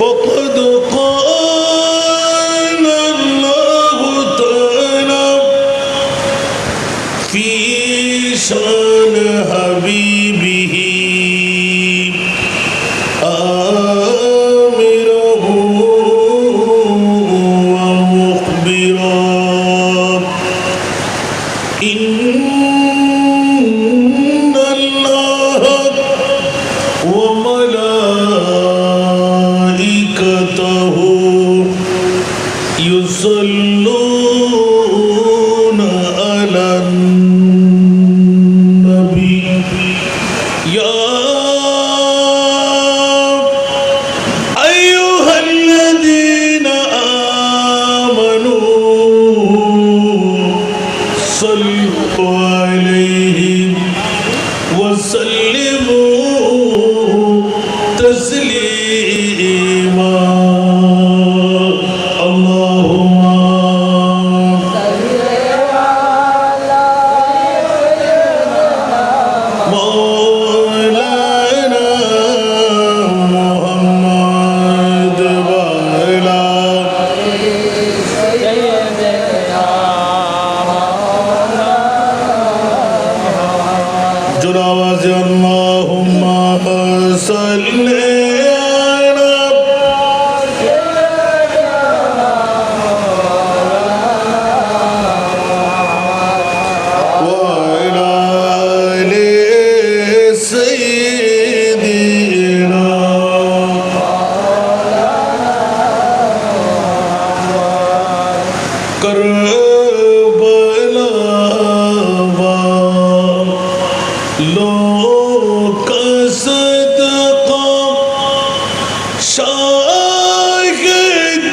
فقد قال الله تعالى في شان حبيبه آمره ومخبرا إن الله وملائكته يصلون على النبي يا أيها الذين آمنوا صلوا عليه وسلموا تسليما اللهم مولانا محمد وعلى جل وعلا اللهم صل على وعلى آل سيدنا كربلاء لو كصدق شاهد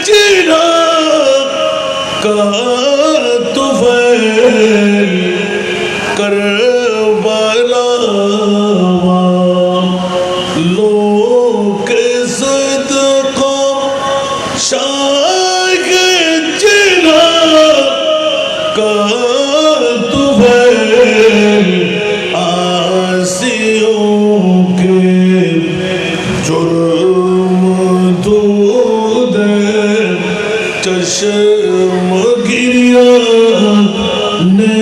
جنا كتفل كربلاء لو كصدق شاهد جنا كتفل आसियों के जुर्म दूध चश्म गिरिया ने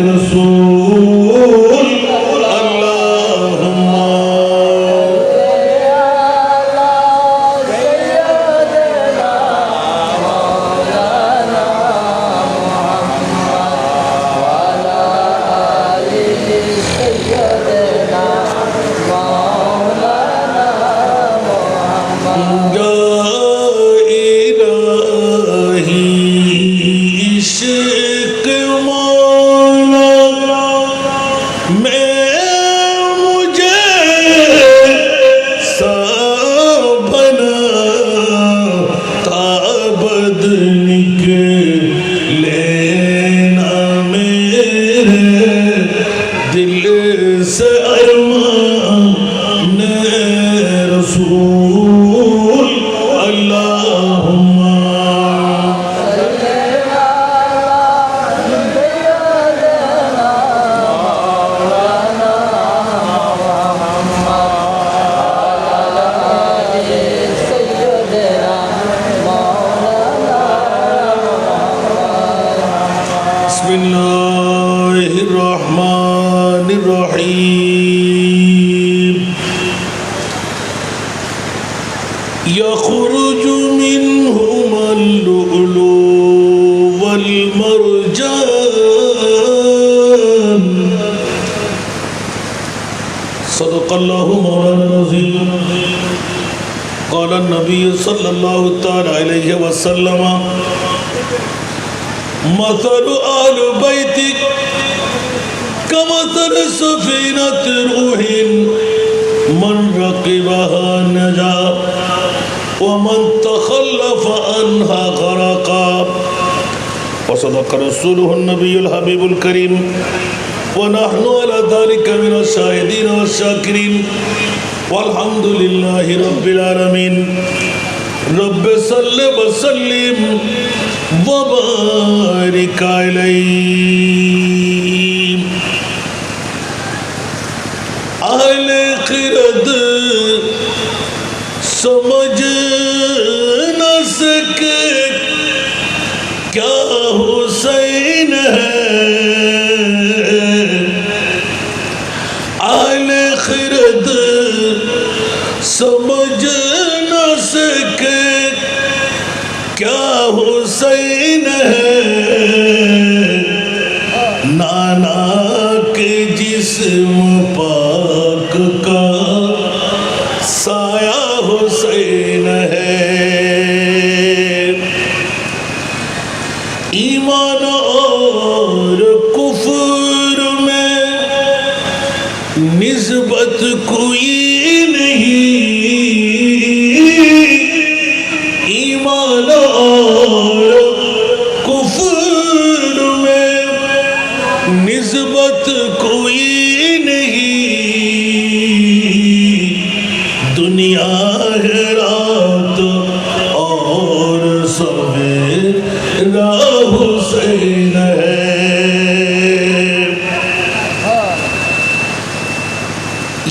रसूल अल्लाहुम्मा इश्क मौला मैं मुझे सब बनाता बदनी के लेना मेरे दिल से अरमान रसूल अल्लाहुम्मा बिस्मिल्लाहिर्रहमानिर्रहीम यख़रुज मिनहुमल लुअलु वल मरजान सदक़ल्लाहु मौलाना अज़ीम क़ाल नबी सल्लल्लाहु तआला अलैहि वसल्लम मसल आल बैतिक कमसल सफ़ीनत रूहिन मन रक़िबहा नजा वमन तख़ल्लफ़ अन्हा ग़रक़ा वसदक़ रसूलुहुन नबियुल हबीबुल करीम वनहनु अला ज़ालिका मिनश शाहिदीन वश्शाकिरीन वल्हम्दुलिल्लाहि रब्बिल आलमीन रब्बि सल्लि व सल्लिम व बारिक अलैहि अहले क़िरत सब समझ न सके क्या हुसैन है, आले खिरद समझ न सके क्या हुसैन है, नाना के जिस्म पाक का साया हुसैन है। ईमान और कुफ्र में निस्बत कोई नहीं, ईमान और कुफ्र में निस्बत कोई नहीं, दुनिया है रात और सवेरा हुसैन है।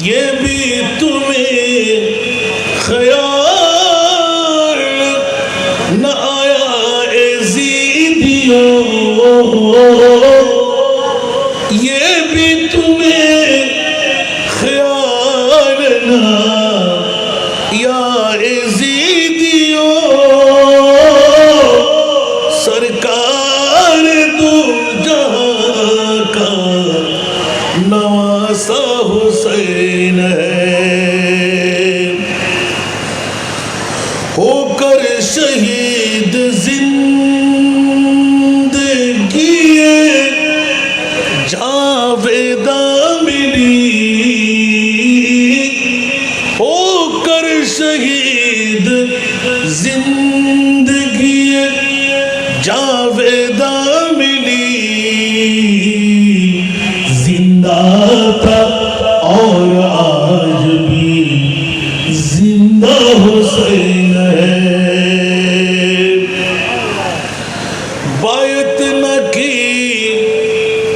ये भी तुम्हें ख्याल न आया यज़ीदियों, ये भी तुम्हें ख्याल न या यज़ीदियों, सरकार दो जहां का नवासा हुसैन है। होकर शहीद जिंदगी जावेदा मिली, होकर शहीद जिंदगी जावेदा मिली, जिंदा था और आज भी जिंदा हुसैन है। बायत न की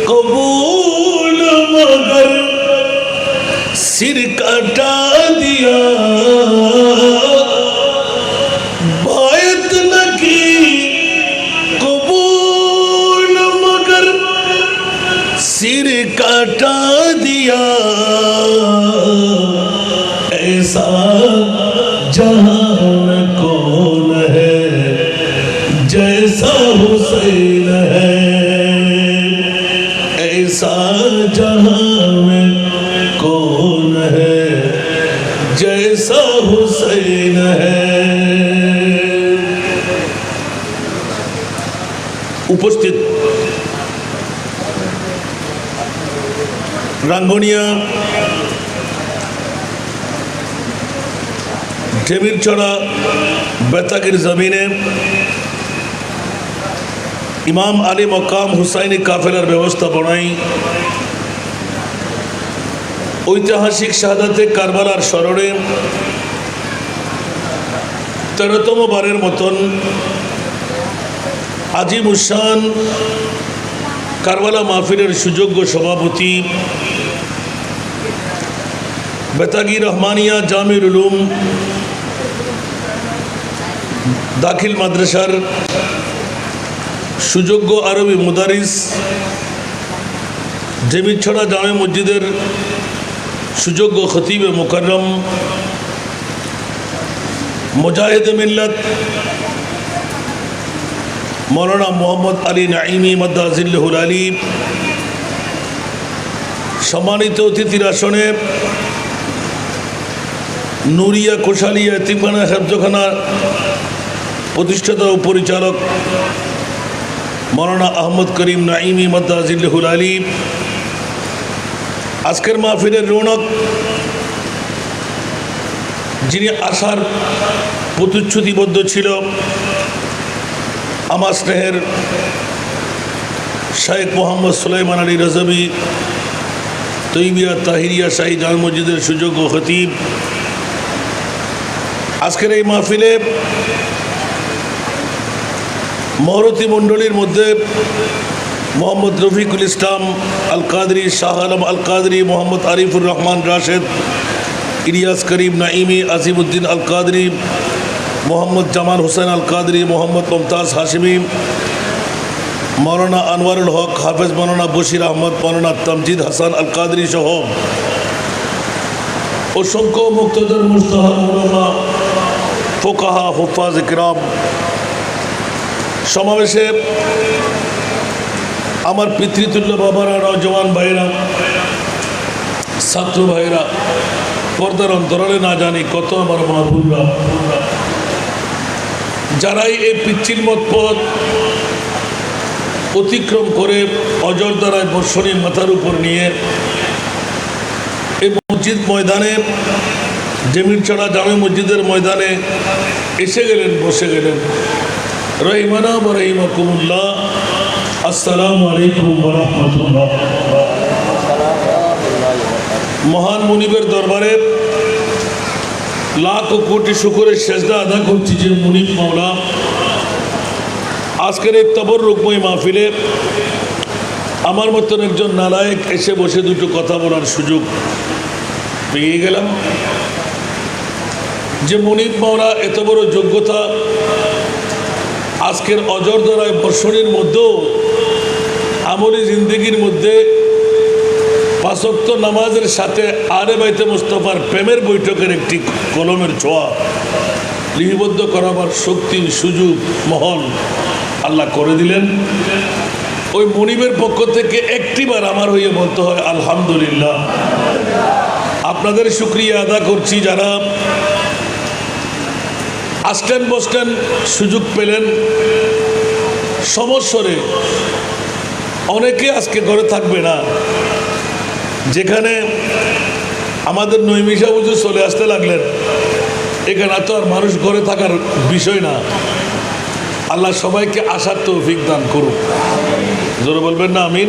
कबूल मगर सिर कटा दिया, बायत न की कबूल मगर सिर कटा दिया, ऐसा जहान कौन है जैसा हुसैन है, ऐसा जहान कौन है जैसा हुसैन है। उपस्थित রাঙ্গুনিয়া ঢেমিরছড়া বেতাগীর জমিনে ইমাম আলী মকাম হুসাইনি কাফেলার ব্যবস্থাপনায় ঐতিহাসিক শাহাদাতে কারবালার স্মরণে 13তম বারের মতন আজিমুশান কারবালা মাহফিলের সুযোগ্য সভাপতি বেতাগী রহমানিয়া জামিউল উলুম দাখিল মাদ্রাসার সুযোগ্য আরবি মুদারিস, ঢেমিরছড়া জামে মসজিদের সুযোগ্য খতিবে মুকাররম, মুজাহিদে মিল্লাত মৌলানা মোহাম্মদ আলী নাঈমি মাদ্দাজিল্লাহুল আলী, সম্মানিত অতিথির আসনে নুরিয়া কোষালিয়া এতিমখানা হেফজখানা প্রতিষ্ঠাতা ও পরিচালক মৌলানা আহমদ করিম নাঈমি মাদ্দাজিল্লাহুল আলী, আজকের মাহফিলের রৌনক যিনি আসার প্রতিশ্রুতিবদ্ধ ছিল, আমার স্নেহের শাইখ মোহাম্মদ সুলাইমান আলী রজবি তৈবিয়া তাহিরিয়া শাহী জামে মসজিদের সুযোগ্য খতিব। আজকের এই মাহফিলে মহরতি মণ্ডলীর মধ্যে মোহাম্মদ রফিকুল ইসলাম আল কাদরি, শাহ আলম আল কাদরি, মোহাম্মদ আরিফুর রহমান রাশেদ, ইলিয়াস করিম নাইমি, আজিমউদ্দিন আল কাদরি, মোহাম্মদ জামাল হোসেন আল কাদরি, মোহাম্মদ মুমতাজ হাশমি, মৌলানা আনোয়ারুল হক, হাফেজ মৌলানা বশির আহমদ, মৌলানা তামজিদ হাসান আল কাদরি সহ অসংখ্য মুক্তদর মুস্তাহাব উলামা, ফোকাহা, হুফাজ কিরাম সমাবেশে আমার পিতৃতুল্য বাবারা, নওজওয়ান ভাইরা, ছাত্র ভাইরা, পর্দার অন্তরালে না জানি কত আমার মাহবুবরা, যারাই এই পিচ্ছিল মত পথ অতিক্রম করে অজর দ্বারায় বর্ষণী মাথার উপর নিয়ে এই মসজিদ ময়দানে, জমিনছড়া জামে মসজিদের ময়দানে এসে গেলেন, বসে গেলেন। রহিমানা ওয়া রহিমাকুমুল্লাহ। আসসালামু আলাইকুম ওয়া রাহমাতুল্লাহ। মহান মুনিবের দরবারে লাখ ও কোটি শুকরের সেজদা আদা করছি যে মুনিব মাওলা আজকের এই তবররুকময় মাহফিলে আমার মতন একজন নালায়েক এসে বসে দুটো কথা বলার সুযোগ পেয়ে গেলাম। যে মুনিব মাওলা এত বড় যোগ্যতা আজকের অজর দ্বারায় বর্ষণের মধ্যেও আমলি জিন্দগির মধ্যে পাঁচ ওয়াক্ত নামাজের সাথে আলে বাইতে মুস্তাফার প্রেমের বৈঠকের একটি কলমের ছোঁয়া লিপিবদ্ধ করাবার শক্তি, সুযোগ, মহল আল্লাহ করে দিলেন। ওই মনিবের পক্ষ থেকে একটিবার আমার হয়ে বলতে হয় আলহামদুলিল্লাহ। আপনাদের শুকরিয়া আদা করছি যারা আসতেন বসতেন, সুযোগ পেলেন। সমস্যরে অনেকে আজকে ঘরে থাকবে না, যেখানে আমাদের নৈমিষা বুঝে চলে আসতে লাগলেন। এখানে তো আর মানুষ ঘরে থাকার বিষয় না। আল্লাহ সবাইকে আসার তৌফিক দান করুক। জোরে বলবেন না আমিন?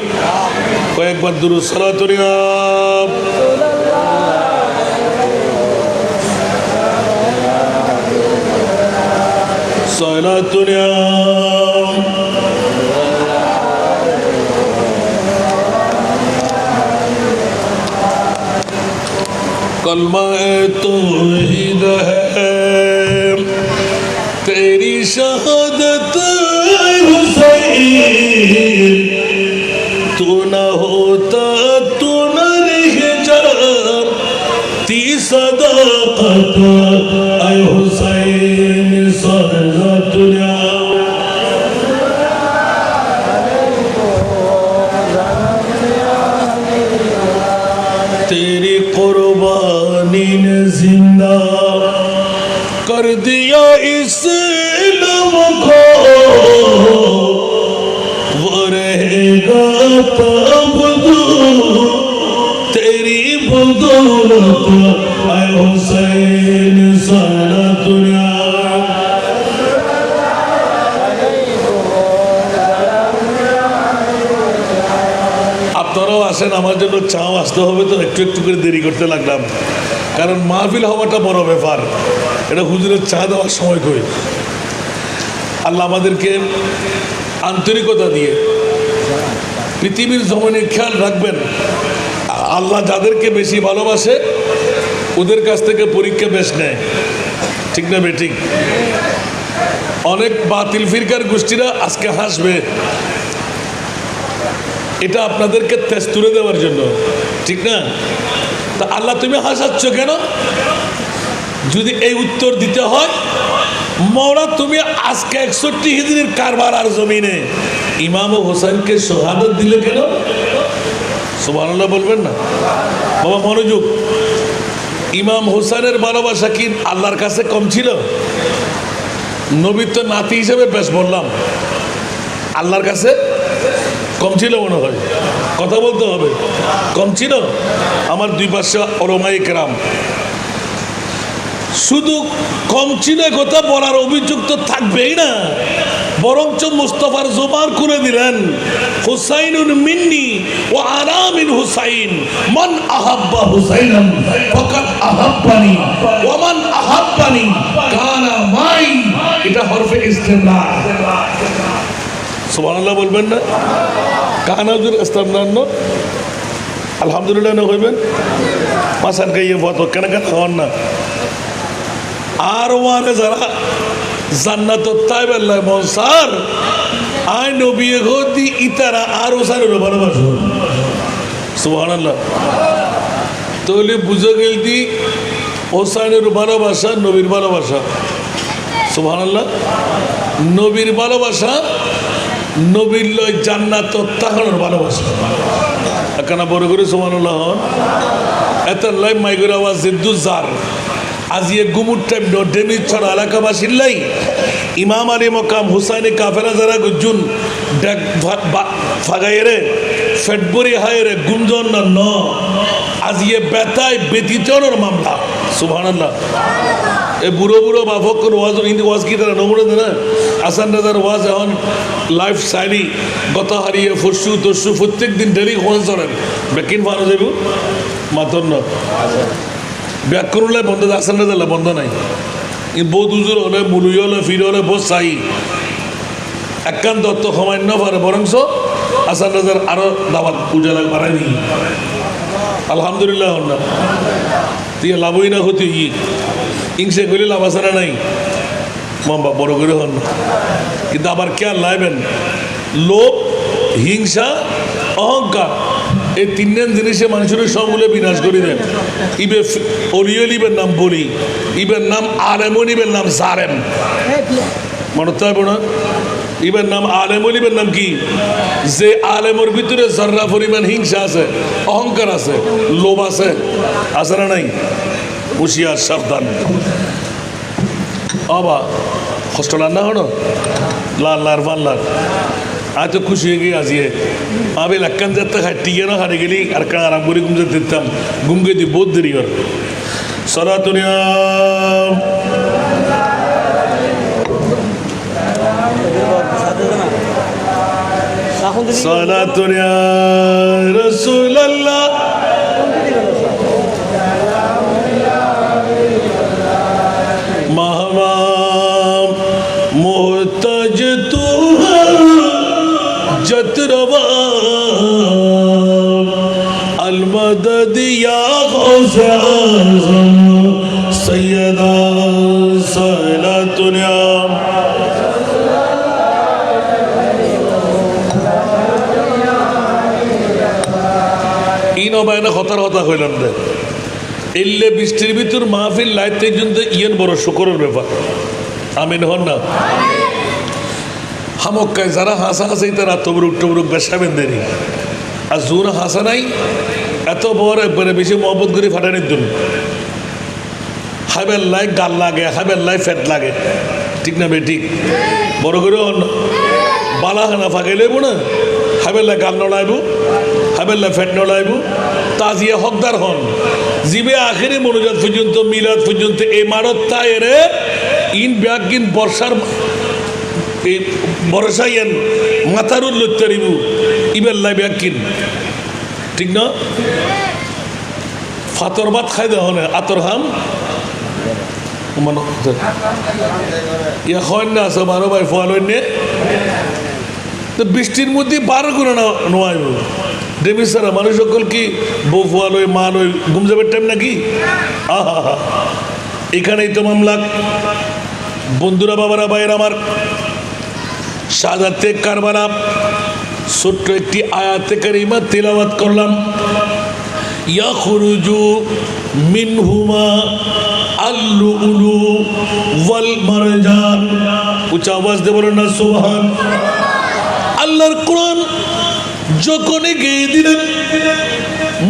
কয়েকবার দুরূদ সালাত कलमा तौहीद है तेरी शहादत हुसैन, तू न होता तू न रह जाती सदाकत ऐ हुसैन सरजतुना। तेरी कुर्बानी ने जिंदा कर दिया इस्लाम को, वो रहेगा तब तेरी बदौलत ऐ हुसैन सनतुना। আপনারাও আসেন, আমার জন্য চাও আসতে হবে তো একটু একটু করে দেরি করতে লাগলাম, কারণ মাহফিল হওয়াটা বড় ব্যাপার। এটা হুজুরের চা দেওয়ার সময় কই। আল্লাহ আমাদেরকে আন্তরিকতা দিয়ে পৃথিবীর জমিনে খেয়াল রাখবেন। আল্লাহ যাদেরকে বেশি ভালোবাসে ওদের কাছ থেকে পরীক্ষা বেশ নেয়, ঠিক না বেঠিক? অনেক বাতিল ফিরকার গোষ্ঠীরা আজকে হাসবে, এটা আপনাদেরকে তেজ তুলে দেওয়ার জন্য, ঠিক না? তা আল্লাহ তুমি হাসাচ্ছ কেন? যদি এই উত্তর দিতে হয়, মওলা তুমি আজকে 61 হিজরির কারবালার জমিনে ইমাম হোসেনকে শাহাদাত দিলে কেন? সুবহানাল্লাহ বলবেন না বাবা? মনোযোগ। ইমাম হোসেনের ভালোবাসা কি আল্লাহর কাছে কম ছিল? নবীর তো নাতি হিসেবে বেশ বললাম, আল্লাহর কাছে কম ছিল মনে হয়? কথা বলতে হবে, কম ছিল? আমার দুই পাশে ওলামায়ে কেরাম, শুধু কম ছিল কথা বলার অভিযোগ তো থাকবেই না, বরঞ্চ মুস্তাফার জোবান করে দিলেন হুসাইনুন মিন্নি ওয়া আনা মিন হুসাইন, মান আহাব্বা হুসাইনান ফাকাদ আহাব্বানি ওয়া মান আহাব্বানি কানা মাই। এটা হরফে ইস্তেমরার। সুবহানাল্লাহ বলবেন না? কানাজুর ইস্তেমরার। আলহামদুলিল্লাহ না হইবেন মাসান খাইয়ে ফত কেন কেন হন না আর ওয়ারে যারা জান্নাত তাই বেল্লাই মন স্যার আই নবী গদি ইতারা আর ওসারের ভালোবাসো সুবহানাল্লাহ তাহলে বুঝে গেল দি ওসানের ভালোবাসা নবীর ভালোবাসা সুবহানাল্লাহ নবীর ভালোবাসা নবীর লয় জান্নাত তাহানোর ভালোবাসা কেন বড় করে সুবহানাল্লাহ এত লাই মাইগের আওয়াজ জিদ্দুজার আজিয়ে গুমুর টাইম ডেমির ছড়া এলাকাবাসীর লাই ইমাম আলী মকাম হুসাইনি কাফেরা যারা গুজুন ডাক ফাগাইরে ফেটবরি হায়রে গুমজন না ন আজিয়ে বেতায় ব্যতীতনের মামলা সুবহানাল্লাহ এ বুড়ো বুড়ো বাফকর ওয়াজ হিন্দি ওয়াজ কি তারা নমুনে না আসান রাজার ওয়াজ এখন লাইফ সাইডি গত হারিয়ে ফসু তসু প্রত্যেক দিন ডেলি ওয়াজ চলেন বেকিন ফানো যাবো মাতন না ব্যাকরণ বন্ধ আসান রাজা বন্ধ নাই বহুত উজুর হলে মুলুই হলে ফির হলে বহুত চাই একান দত্ত সমান্য পারে বরংস আসান রাজার আরো দাবাত উজালা বাড়াই নি আলহামদুলিল্লাহ না তুই লাভই না ক্ষতি হিংসে করলে লাভ আছে না নাই মাম্বা বড় করে হন কিন্তু আবার কে লাইবেন লোভ হিংসা অহংকার এই তিনজন জিনিসে মানুষের সবগুলো বিনাশ করে দেন ইবে অলিয়লিবের নাম বলি ইবের নাম আলেমন ইবের নাম জারেম মনে থাকবো না ইবের নাম আলেমন ইবের নাম কি যে আলেমর ভিতরে জর্রা পরিমাণ হিংসা আছে অহংকার আছে লোভ আছে আছে না নাই হুশিয়ার সাবধান আবা কষ্ট না হনো লাল লার ভাল লার আজ তো খুশি হয়ে গিয়ে আজিয়ে আমি লাক্কান যাতে টিকে না হারে গেলি আর কান আরাম করে ঘুমতে দিতাম ঘুমকে দিয়ে বহুত দেরি কর সরাতুনিয়া সরাতুনিয়া রাসূলুল্লাহ महमाम मोहताज तू जतरवा अलमदद या गौसे आज़म सैयदा सलातुनिया ইনো বাইনা খতার হতা হইলাম দে এলে বৃষ্টির ভিতর মাহফিল লাইতে জন্য ইয়েন বড় শুকরের ব্যাপার আমিন হন না হামক্কায় যারা হাসা হাসি তারা তবরুক টবরুক বেশাবেন দেরি আর জোর হাসা নাই এত বড় একবারে বেশি মহব্বত করে ফাটানির জন্য হাইবের লাই গাল লাগে হাইবের লাই ফ্যাট লাগে ঠিক না বে ঠিক বড় করে হন বালাহানা ফাঁকে লেব না হাইবের লাই গাল নড়াইব হাইবের লাই ফ্যাট নড়াইব তাজিয়া হকদার হন জিবে আখেরি মনোজাত পর্যন্ত মিলাদ পর্যন্ত এই মারত তাইরে ইন ব্যাগিন বর্ষার এই বর্ষাইয়েন মাথারুল লত্তারিবু ইবেল্লাই ব্যাগিন ঠিক না ফাতর ভাত খাই দেওয়া হলে আতর হাম ইয়া হয় না আছে বারো ভাই ফোয়াল তো বৃষ্টির মধ্যে 12 গুণ নোয়াইব দেবী সারা মানুষ সকল কি বউ ফুয়া লই মা লই ঘুম যাবার টাইম নাকি আহা এখানেই তো মামলা বন্ধুরা বাবারা ভাইয়ের আমার শাহাদাতে কারবালা ছোট্ট একটি আয়াতে কারিমা তিলাওয়াত করলাম ইয়াখরুজু মিনহুমা আল-লুলু ওয়াল মারজান উচ্চ আওয়াজ দিয়ে বলেন না সুবহান আল্লাহর কোরআন যখনই গেয়ে দিলেন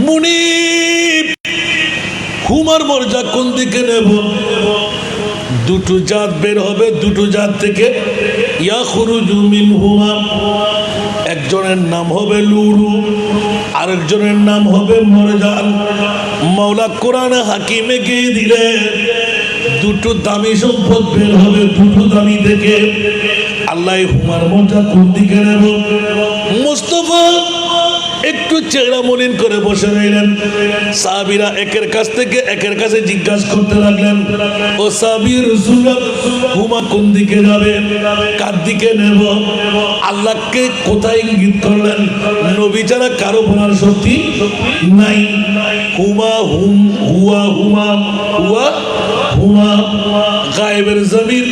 মুনিব হুমার মর্যা কোন দিকে নেব দুটো জাত বের হবে দুটো জাত থেকে ইয়াখরুজু মিনহুমা একজনের নাম হবে লুলু আরেকজনের নাম হবে মরজান মাওলা কোরআনে হাকিমে গিয়ে দিলে দুটো দামি সম্পদ বের হবে দুটো দামি থেকে আল্লাহ হুমার মর্যা কোন দিকে নেব মুস্তাফা একটু চেহারা মলিন করে বসে রইলেন। সাহাবীরা একের কাছ থেকে একের কাছে জিজ্ঞাসা করতে লাগলেন, ও সাহাবী রাসূলুল্লাহ, হুমা কোন দিকে যাবে, কার দিকে নেব? আল্লাহকে কোথায় ইঙ্গিত করলেন? নবী ছাড়া কারো বলার শক্তি নাই। হুমা হুম, হুয়া হুমা, হুয়া হুমা, গায়েবের জমির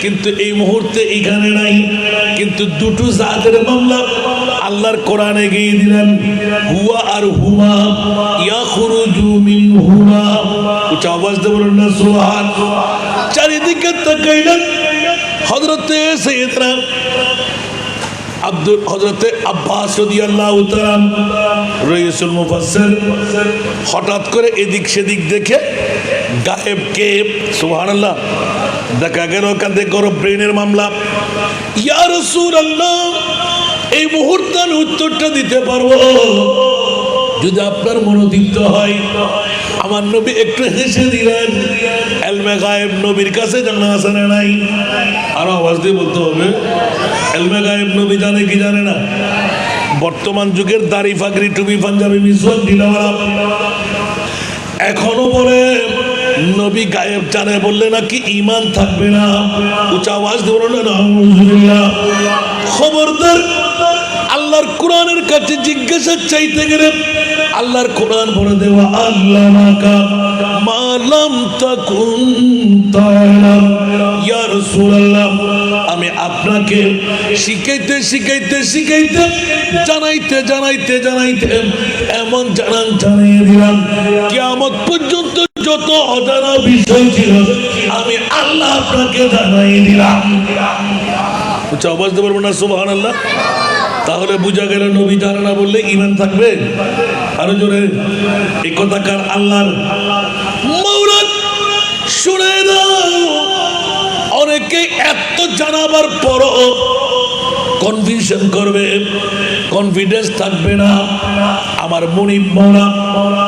কিন্তু এই মুহূর্তে এখানে নাই। কিন্তু দুটো জাতের মামলা আল্লাহর কোরআনে গিয়ে দিলেন, হুয়া আর হুমা, ইয়াখরুজু মিন হুমা। উচ্চ আওয়াজ দিয়ে বলুন না সুবহানাল্লাহ। চারিদিকে তাকাইলেন, হযরতে সাইয়েদনা হযরতে আব্বাস রাদিয়াল্লাহু তাআলা রাইসুল মুফাসসির হঠাৎ করে এদিক সেদিক দেখে গায়েবকে সুবহানাল্লাহ দেখা গেল কাঁধে গরম ব্রেনের মামলা। ইয়া রাসূলুল্লাহ, এই মুহূর্তে আমি উত্তরটা দিতে পারবো যদি আপনার মনোদীপ্ত হয়। আমার নবী একটু হেসে দিলেন। এলমে গায়েব নবীর কাছে জানা আছে না নাই? আরো আওয়াজ দিয়ে বলতে হবে, এলমে গায়েব নবী জানে কি জানে না? বর্তমান যুগের দাড়ি ফাকরি টুপি পাঞ্জাবি মিসওয়াক ঢিলাওয়ালা এখনো বলে নবী গায়েব জানে বললে নাকি ঈমান থাকবে না। উচ্চ আওয়াজ দিয়ে বলুন আলহামদুলিল্লাহ। খবরদার, আল্লাহর কোরআনের কাছে জিজ্ঞাসা চাইতে গেলে আল্লাহর কোরআন বলে দেওয়া, আল্লামাকা মা লাম তাকুন তা'লাম। ইয়া রাসূলুল্লাহ, আমি আপনাকে শিখাইতে শিখাইতে শিখাইতে জানাইতে জানাইতে জানাইতে এমন জানিয়ে দিলাম কিয়ামত পর্যন্ত যত অজানা বিষয় ছিল আমি আল্লাহ আপনাকে জানাই দিলাম। উচ্চ আওয়াজ দিয়ে বলবো না সুবহানাল্লাহ। তাহলে বুঝা গেল নবী জানে না বললে ঈমান থাকবে? আরো জোরে এই কথাকার আল্লাহর মাওলাদ শুনে দাও। অনেকে এত জানাবার পরও কনফিউশন করবে, কনফিডেন্স থাকবে না। আমার মনিব মাওলা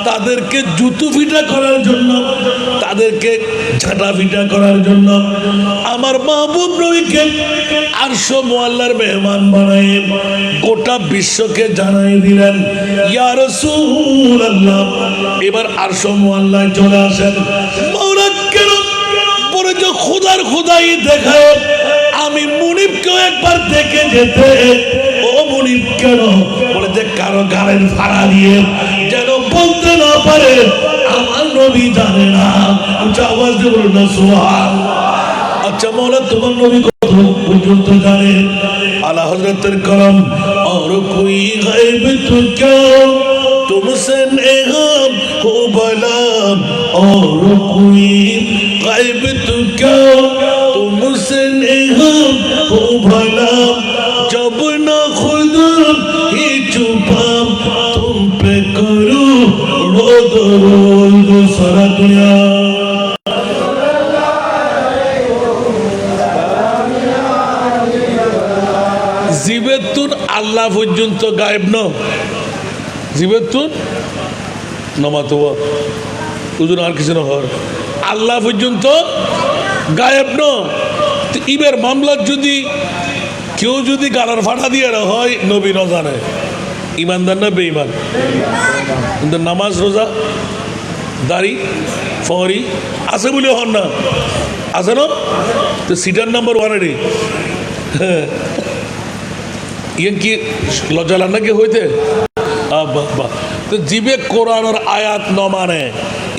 তাদেরকে জুতো ফিটা করার জন্য, তাদেরকে ঝাঁটা ফিটা করার জন্য আমার মাহবুব নবীকে আরশ মুআল্লার মেহমান বানায় গোটা বিশ্বকে জানাই দিলেন, ইয়া রাসূলুল্লাহ এবার আরশ মুআল্লায় চলে আসেন। মাওলা কেন পরে যে খোদার খোদাই দেখায় আমি মুনিবকেও একবার দেখে যেতে। ও মুনিব কেন? বলে যে কারো গাড়ির ভাড়া দিয়ে যেন বলতে না পারে আমার নবী জানে না। উচ্চ আওয়াজ দিয়ে বলুন না সুবহানাল্লাহ। আচ্ছা মাওলা, তোমার নবী কত পর্যন্ত জানে? আলা হযরতের করম और कोई गायब तो क्या तुमसे नेहम हो भला, और कोई गायब तो क्या तुमसे नेहम हो भला, जब ना खुद ही छुपा तुम पे करूं रोद रोज सारा दुनिया। জিবেতুন আল্লাহ পর্যন্ত গায়েব ন, জিবেতুন নমাতো ওজন আর কিছু না হর আল্লাহ পর্যন্ত গায়েব ন। ইবের মামলার যদি কেউ যদি গালার ফাটা দিয়ে হয় নবী ন জানে ইমানদার না বেঈমান? কিন্তু নামাজ রোজা দাড়ি ফরি আছে বলে হন না, আছে না? তো সিটার নাম্বার 1 এডি ইয়ে কি লজ্জা লাগ নাকি হইতে? তো জিবে কোরআনের আয়াত ন মানে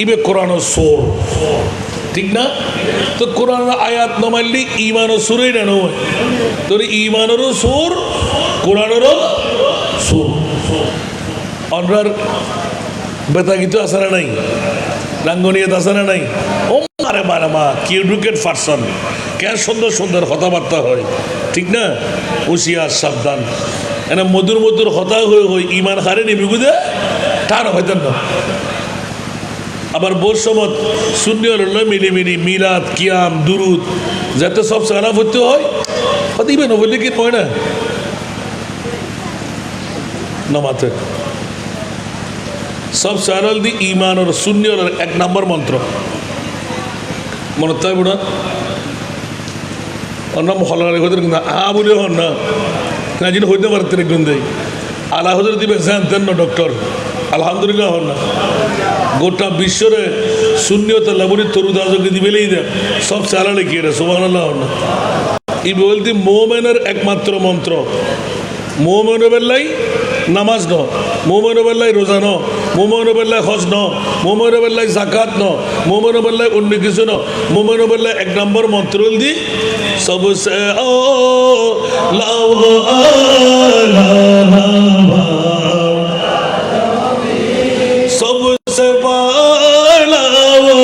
ইবে কোরআনের সোর, ঠিক না? তো কোরআনের আয়াত ন মানলি ইমানও সুরেই না নয়, তোর ইমানেরও সোর কোরআনেরও সোর। অনরার বেতাগিত আছে না নাই? রাঙ্গনিয়ত আছে না নাই? ও মারে মারে মা কি এডুকেট পারসন, কেন সুন্দর সুন্দর কথাবার্তা হয়, ঠিক না? হুঁশিয়ার সাবধান, এনে মধুর মধুর হতা হয়ে হই ইমান হারে নিবি বুঝে টান হইতেন না। আবার বোর সমত শূন্য মিলিমিলি মিলাদ কিয়াম দুরুদ যাতে সব সারা হতে হয় ইবে নবলি কি হয় না নমাতে সব সারাল দি ইমান আর শূন্য 1 নম্বর মন্ত্র মনে তাই বুড়া অন্য হল হইতে না আ বলে হন না কাজিন হইতে পারতে গুন দেয় আলা হজরত দিবে জানতেন না ডক্টর আলহামদুলিল্লাহ হন না গোটা বিশ্বরে শূন্যত লাবরি তরুদাজকে দিবেলেই দেয় সব চালা লিখিয়ে রে সুবহানাল্লাহ হন না এই বলতে মোমেনের একমাত্র মন্ত্র মোমেনের বেল্লাই নামাজ ন মোমেনের বেল্লাই রোজা ন মোমেনের বেল্লাই হজ ন মোমেনের বেল্লাই জাকাত ন মোমেনের বেল্লাই অন্য কিছু ন মোমেনের বেল্লাই এক নম্বর মন্ত্র দি সবসে ও লাও सबसे बाला वो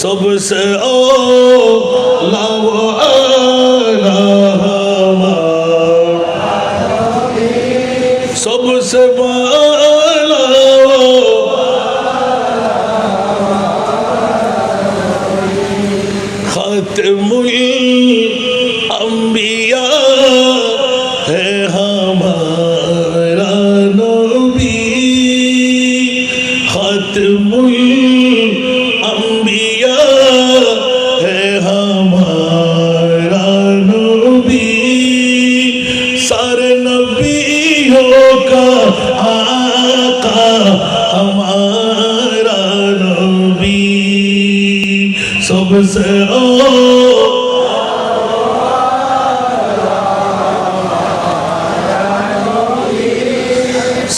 सबसे ओला वो सबसे बाला वो खातिमुल अंबिया है हमारा नबी खातिमुल अंबिया है हमारा नबी सारे नबियों का आका हमारा नबी सबसे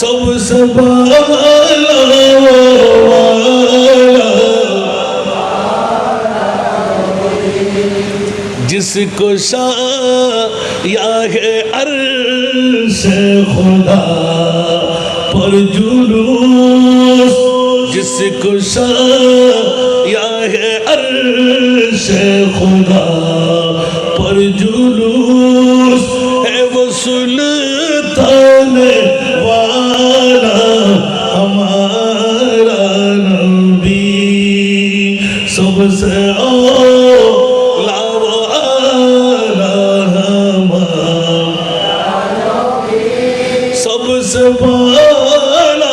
सबसे जिसको शाया है अर्श खुदा पर जुलूस जिसको शाया है अर्श खुदा पर जुलूस है वो सुल्तान वाला हमारा नबी सबसे ओला वाला हमारा सबसे बाला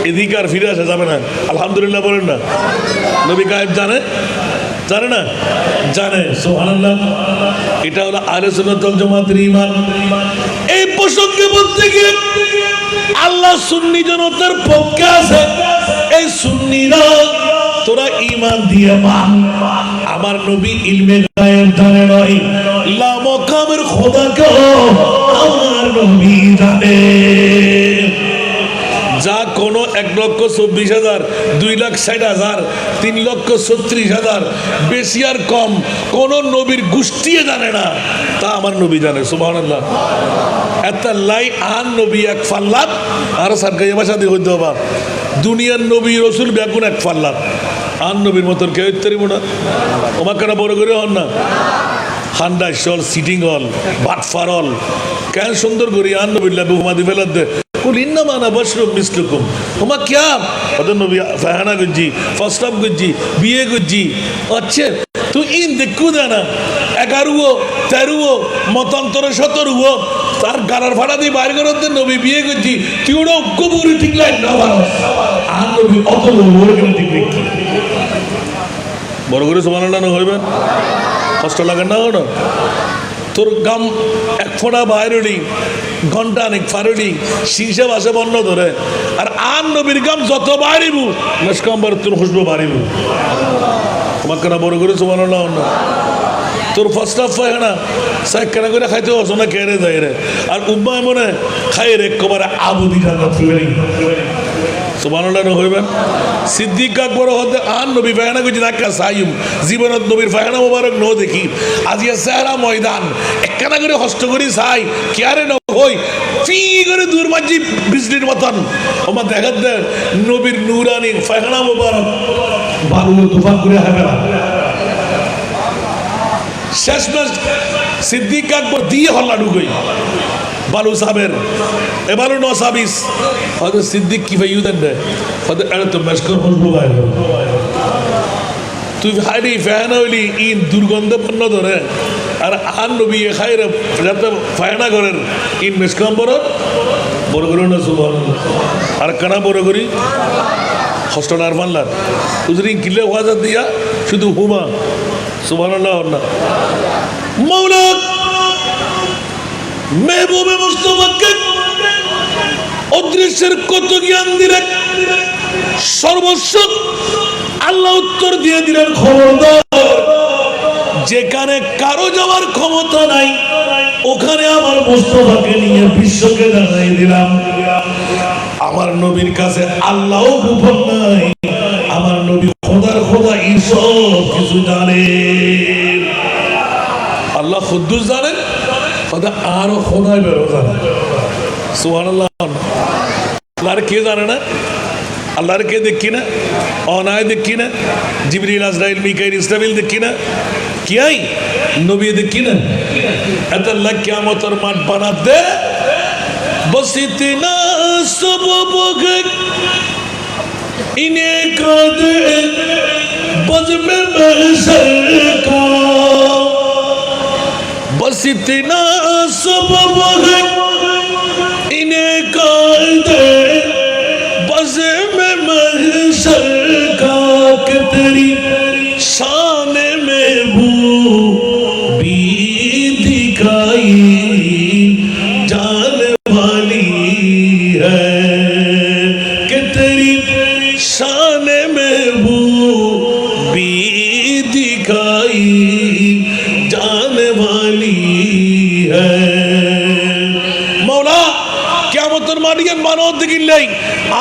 এদিকে আর ফিরে আসা যাবে না আলহামদুলিল্লাহ বলেন না নবী গায়েব জানে জানে না জানে সুবহানাল্লাহ এটা হলো আহলে সুন্নাত ওয়াল জামাতের ঈমান এই প্রসঙ্গে বলতে গিয়ে আল্লাহ সুন্নি জনতার পক্ষে আছে এই সুন্নিরা তোরা ঈমান দিয়ে মান আমার নবী ইলমে গায়েব জানে নয় লা মাকামের খোদাকে আমার নবী জানে যা কোনো 1,24,000 2,60,000 3,36,000 বেশি আর কম কোন নবীর গোষ্ঠীও জানে না তা আমার নবী জানে সুবহানাল্লাহ এত লাই আন নবী এক ফাল্লাত আর সরকারি ভাষা দিয়ে হইতে হবে দুনিয়ার নবী রাসূল বেগুন এক ফাল্লাত আন নবীর মতন কেউ ইত্তরিব না ওমাকানা বড় করে হন না হান্ডা শল সিটিং হল বাটফার হল কেন সুন্দর করি আন নবীর লাভ হুমাদি ফেলাত দে कुल इन्नमा अना बशरुम मिस्लुकुम हुमा क्या पता नबी फहाना गुज्जी फर्स्ट अप गुज्जी बीए गुज्जी अच्छे तू इन देखू देना 11 13 মতান্তর 17 তার গারার ভাড়া দিয়ে বাইরে করতে নবী বিয়ে গুজ্জি তুই ওটা কবুরি ঠিক লাইন না আর নবী অত বড় করে ঠিক দেখি বড় করে সুবহানাল্লাহ হইবে কষ্ট লাগে না ওটা তোর গাম এক ফোঁটা বাইরলি ঘন্টা অনেক ফারলি শীর্ষে বাসে বন্ধ ধরে আর আন নবীর গাম যত বাড়িব মেশকাম্বার তোর খুশবু বাড়িব তোমার কেনা বড় করে সুবহানাল্লাহ না তোর ফার্স্ট হাফ হয় না সাইক কেনা করে খাইতে হস না কেড়ে দেয় রে আর উম্মায় মনে খাই রে কবার আবুদি খানা ফেরি সুবহানাল্লাহ হইবেন সিদ্দিক আকবর হতে আন নবী ফায়না কইছি নাকা সাইম জীবনত নবীর ফায়না মোবারক ন দেখি আজিয়া সারা ময়দান একখানা করে হস্ত করি চাই কিয়ারে ন হই ফি করে দূর মাঝি বিজলির মতন ওমা দেখাত দে নবীর নূরানি ফায়না মোবারক বালু তুফান করে হবে না শেষমেশ সিদ্দিক আকবর দিয়ে হল্লা ঢুকই বালু সাহেবের এ বালু 920 হয়তো সিদ্দিক কি ভাই দেন রে হয়তো এটা তো মেশকর হলবো ভাই তুই হাইডি ফ্যান হইলি ইন দুর্গন্ধ পণ্য ধরে আর আন নবী খাইরে যাতে ফায়না করেন ইন মেশকম বড় বড় করে না সুবহানাল্লাহ আর কানা বড় করি কষ্টটা আর পারলাম হুজুরি কিলে ওয়াজা দিয়া শুধু হুমা সুবহানাল্লাহ না মাওলা মেহবুবে মুস্তাফাকে অদৃশ্যের কত জ্ঞান দিলেন সর্বস্ব আল্লাহ উত্তর দিয়ে দিলেন খবরদার যেখানে কারো যাওয়ার ক্ষমতা নাই ওখানে আমার মুস্তাফাকে নিয়ে বিশ্বকে জানাই দিলাম আমার নবীর কাছে আল্লাহ গোপন নাই আমার নবী খোদার খোদা ঈশ্বর কিছু জানেন আল্লাহ খুদ্দুস জানেন খোদা আরো খোদাই বেরো জানেন সুবহানাল্লাহ আল্লাহর কে জানে না আল্লাহর কে দেখি না অনায় দেখি না জিবরিল আজরাইল মিকাইল ইসরাফিল দেখি না কি আই নবী দেখি না এত আল্লাহ কিয়ামতের মাঠ বানাতে बस इतना सबब है इन्हें कर दे बस में महशर का बस इतना सबब है इन्हें कर दे बस में महशर का कि तेरी शान में वो भी दिखाई মানব দেখিল নাই